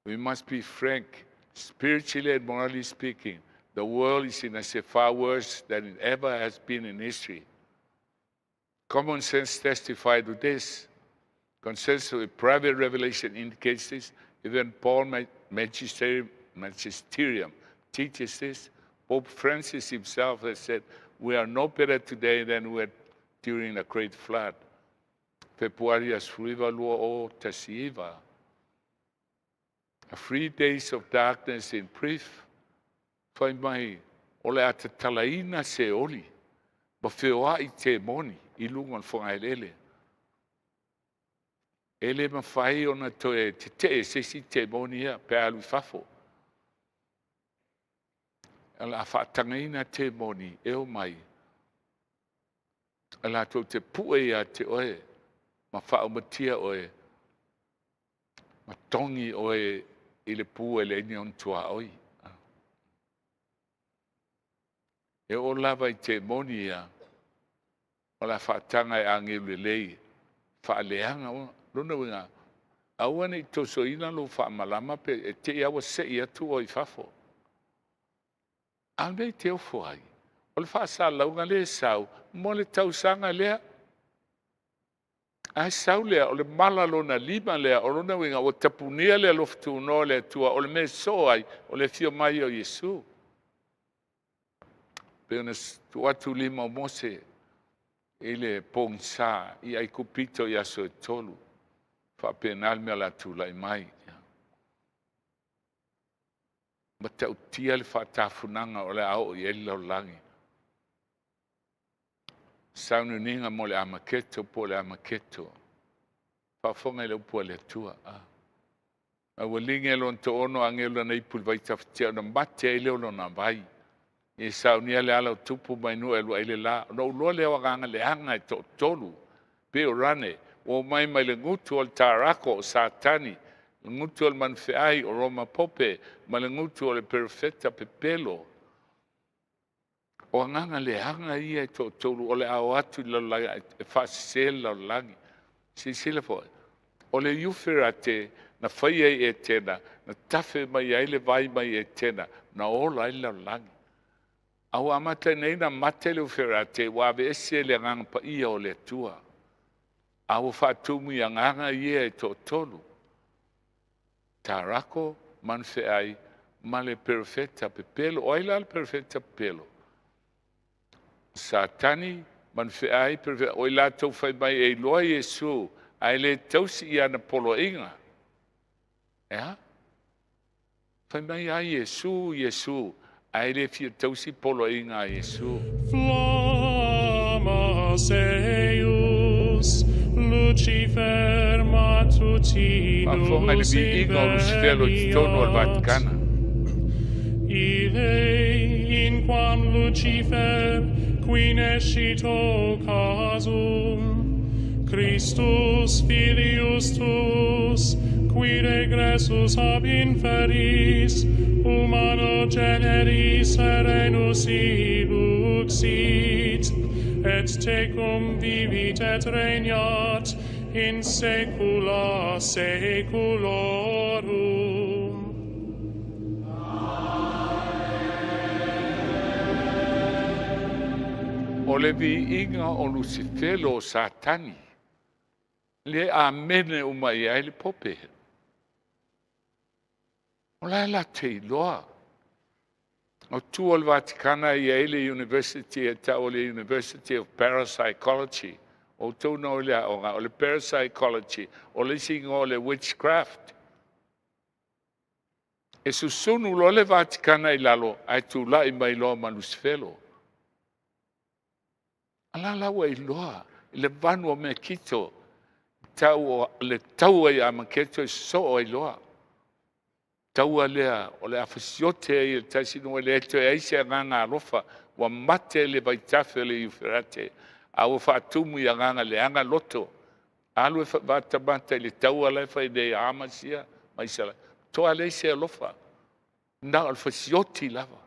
Speaker 6: We must be frank. Spiritually and morally speaking, the world is in a far worse than it ever has been in history. Common sense testified to this. Consensus with private revelation indicates this. Even Paul Magisterium teaches this. Pope Francis himself has said, we are no better today than we were during the great flood. Februarias fluiva lua o tasiva. 3 days of darkness in brief. Whai mai o le atatalaina se oli, ma feoa I te moni, I lunga whangaelele. Ele ma whai ona toe te se si te moni ia, pe alu fafo. Ala whaatangaina te moni, eo mai. Ala tau te pue ia te oe, ma whaomatia oe, ma tongi oe I le pue le ni on tua oi. E o lava I te moni ia, o la whaatanga e angiu le lei, whaaleanga o, luna winga, awane I toso ina lo whaamalama pe e te awa se I atu o I fafo. Aunei te o fuai. O le whaasa launga le sau, mo le tausanga lea. Ai sau lea, o le mala lona lima lea, o lona winga, o tapunia lea loftu no lea tua, o le me so ai, o le fio mai o Yesu. Peona tuatu lima o Mose, ele pongsa, I ai kupito I aso e tolu, whapenal mea la tula I mai. Ma te utia le whaatafunanga o le au I ele lau langi. Saunu ninga mo le amaketo po le amaketo. Whaafonga I le upua le atua. A walinga lon to ono angelo na ipul vaitafitia na mate I leo na vai. E saunia le ala tupu mai no elu ai le la. No lo le waganga le hanga I to tolu. Pe o rane. O mai le ngutu al tarako o Satani. Ngutu al manfeai o Roma pope. Ma le ngutu al perfetta pepelo. O nganga le hanga ia I to tolu. O le au atu lalagi. E faasese lalagi. Sisile fo. O le yuferate na whaia I e tena. Na tafe mai ai le vai mai e tena. Na ola ai lalagi. Au amata nei na mate le uferate. Wawe ese le nganga pa ia o le tua. Au whaatumu I nganga ia I to tolu. Tarako manfeai ma le perfetta pepelo. Oila le perfetta pepelo. Satani manfeai perfetta. Oila tau whai mai e loa Yesu. Ai le tausi I ana polo inga. Ea? Whai mai a Yesu, Yesu. Ai le fia tausi polo inga a Yesu.
Speaker 2: Flamas eius, Lucifer matutinus
Speaker 6: Whafonga le bi inga o Lucifero I tono al Vaticana.
Speaker 2: Ide in quam Lucifer qui nescito casum Christus filius tuus qui regressus ab inferis humano generis serenus iluxit et tecum vivit et regnat in saecula saeculorum.
Speaker 6: O le vi inga o Lucifero o Satani. Le amene umai ai le pope. O la te iloa. O tu al Vaticana I ele University e ta o le University of Parapsychology. O tu no le o le parapsychology. O le singa o le witchcraft. E susunu lo le Vaticana I lalo. Ai tu la I mai loa ma Lucifero. Ala lawa I loa. Le vanu o me kito. Le tau ai a maketo I so o I loa. Taua lea, o le afasiote ai le taisino le eto e aise nganga alofa, wa mate le vaitafe le uferate, a o whaatumu I nganga le anga loto, alu e whatamata le taua le whai nei amasia, maisala, toa le se alofa, na al fasiote lava.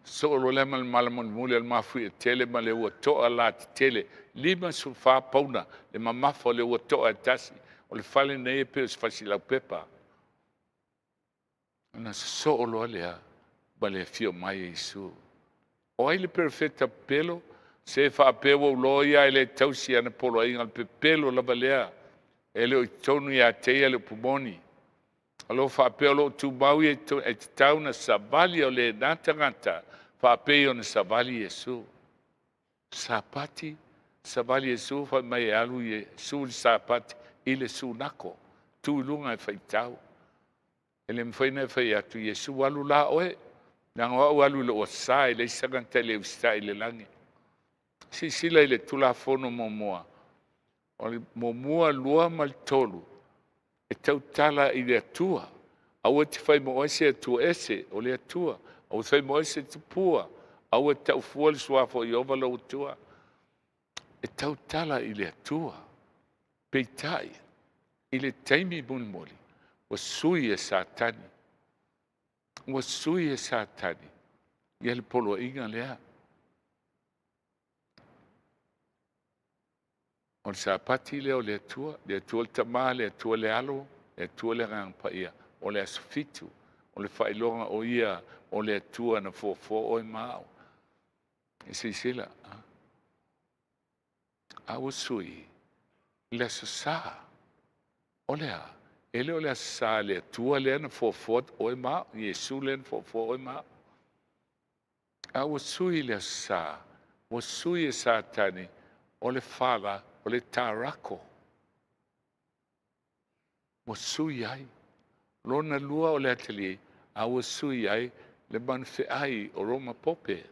Speaker 6: So lo le malamon mule al mafu e tele ma le ua toa la tele, lima sulfa pauna, le mamafo le ua toa tasi, o le fale nei e peos fasila pepa. Na so lo lea, ba le fio mai Yesu. O ai le perfetta pelo, se fa pewo loia ele tausi ana polo inga al pelo la balea. Ele o tonu ia te le pumoni. Alo fa pelo tu baui e tau na sabali o le natangata, fa peo na sabali Yesu. Sapati, sabali Yesu fa mai alu Yesu sapati ile sunako. Tu lunga e faitau. Ele mfaina fai atu Yesu alu la oe. Nang wa alu le osai le saganta le ustai le langi. Sila ile tula fono momoa. O le momoa lua mal tolu. E tau tala i le atua. Au te fai mo ese atua ese o le atua. Au fai mo ese tupua. Au te tau fual suafo i ovalo utua. E tau tala i le atua. Peitai. I le taimi Mulimuli. Wa sui e Satani. Wa sui e Satani. Ia le polo inga lea. O le sapati leo le atua le tama, le atua le alo, le atua le rangpa ia. O le asofitu, o le failonga o ia, o le atua na fofo o mao. E sila. Awa sui, le asasa. O lea, ele o le asasa le atua le na fofo o mao, Yesu le na fofo o mao. Awa sui le asasa, wa sui e Satani, o le fala, o le tarako. Wa sui ai. Lona lua o le atelier, awa sui ai, le manfe ai o Roma pope.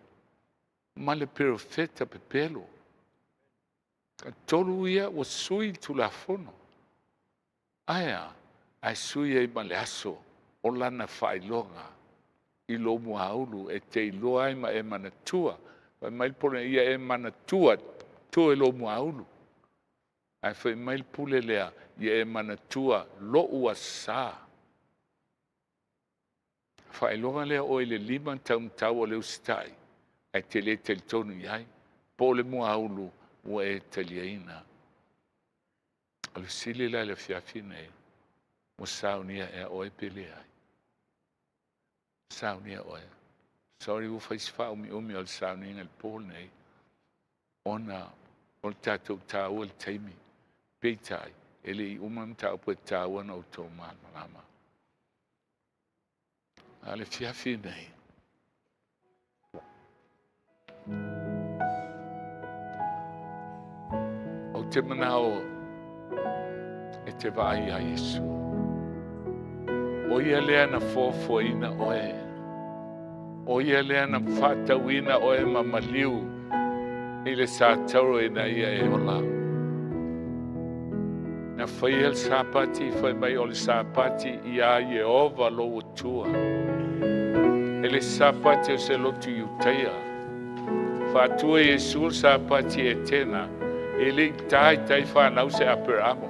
Speaker 6: Ma le profeta pepelo. Tolu ia wa sui tulafono. Aya, ai sui ai ma le aso, o lana failonga. I lo muaulu e te iloa ai ma e manatua. Mai pone ia e manatua, tu e lo muaulu. Ai fai mai pule lea, ia e manatua lo ua sa. Failonga lea o le 5 tau o le usitai. Ai te le te tonu iai. Po le muaulu ua e taliaina. O le sili la le fiafina e. Mo saunia e oe pele ai. Saunia oe. Sorry u fai sifa umi o le saunia le pol nei. Ona o le tatou tau o le taimi. Peitai. Ele I umam tau po tau ana o tō malama. Ale fiafi nei. O te manao e te vai a Yesu. O ia lea na fofoina oe. O ia lea na whatauina oe mamaliu. I le sātaro e na ia e ola. Na whai el sapati, whai mai o le sapati I a Yehova lo utua. E le sapati o se lotu iuteia. Whatua Yesu sapati e tena. E le tai whanau se aperamo.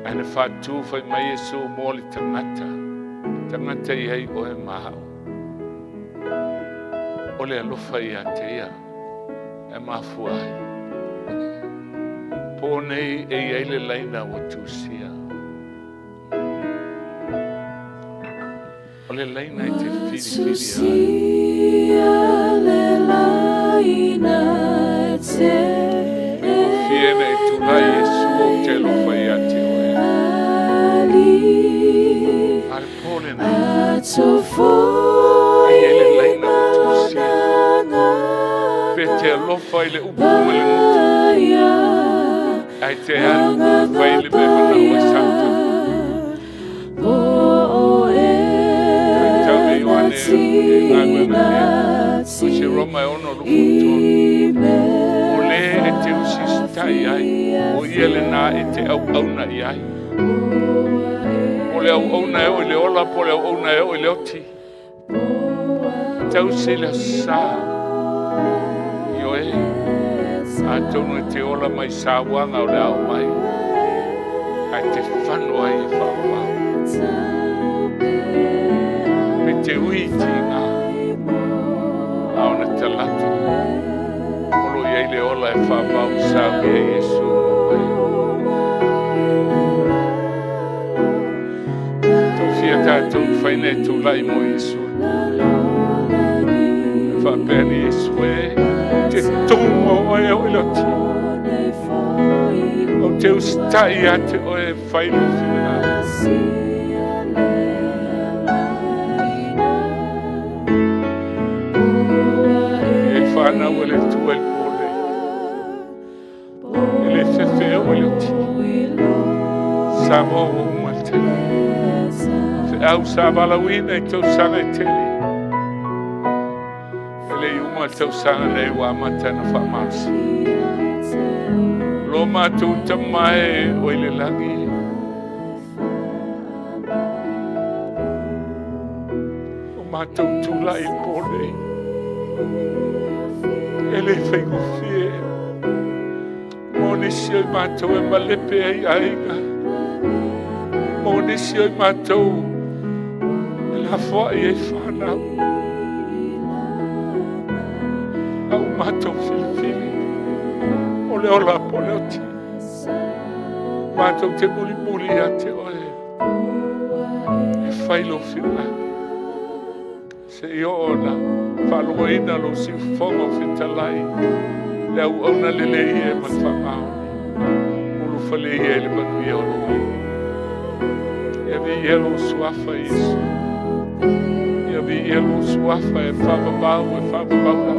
Speaker 6: Ana whatu whai mai Yesu mo le tangata. Tangata I hei oe mahau. O le alofa I a teia. E mafuai. Pōnei e eile laina o tūsia. O le laina I te whiri
Speaker 2: le laina e te
Speaker 6: Fiena e tūrai Yesu o te lofa I a te oe. Al pōne nei. E eile laina o tūsia. Pe te alofa I le upu o le mutu. Ai te anu whaile me mana o santa. Ai tau me Ioane e ngā wena lea. O se Roma e ono lufu tonu. O le e te usistai ai. O ia le nā e te au auna I ai. O le au auna e o le ola po le au auna e o le oti. Tau se le sā. Io e. A tonu e te ola mai sāwanga o le au mai. Ai te whanu ai e whawau. Me te ui ti ngā. Aona te latu. Olo I le ola e whawau sāwi e Yesu mo e. Tau fia tātou whaine tū lai mo Yesu. Whapeni Yesu e. Te tongo o e oiloti. O te ustai a te o e whaino whina. E whanau e le tua el pole. E le whiwhi e oiloti. Samo o umaltani. au sa balawina I tau sanga I teli. Ele uma tau sanga nei wa matana whamasi. Lo mātou tamae o ile langi. O mātou tula I pōne. Ele whaingo fie. Monisi oi mātou e malepe ai ainga. Monisi oi mātou e la whai e whanau. Au mātou filifili. O leo la pole o ti. Mātou te mulimuli a te oe. E whailo whina. Se I ona whaloina lo si whongo whitalai. Le au auna lele I e man whamaoni. Ulu whale I e le manu I olo I. E vi I elo suafa Isu. E vi I elo suafa e whababau lama.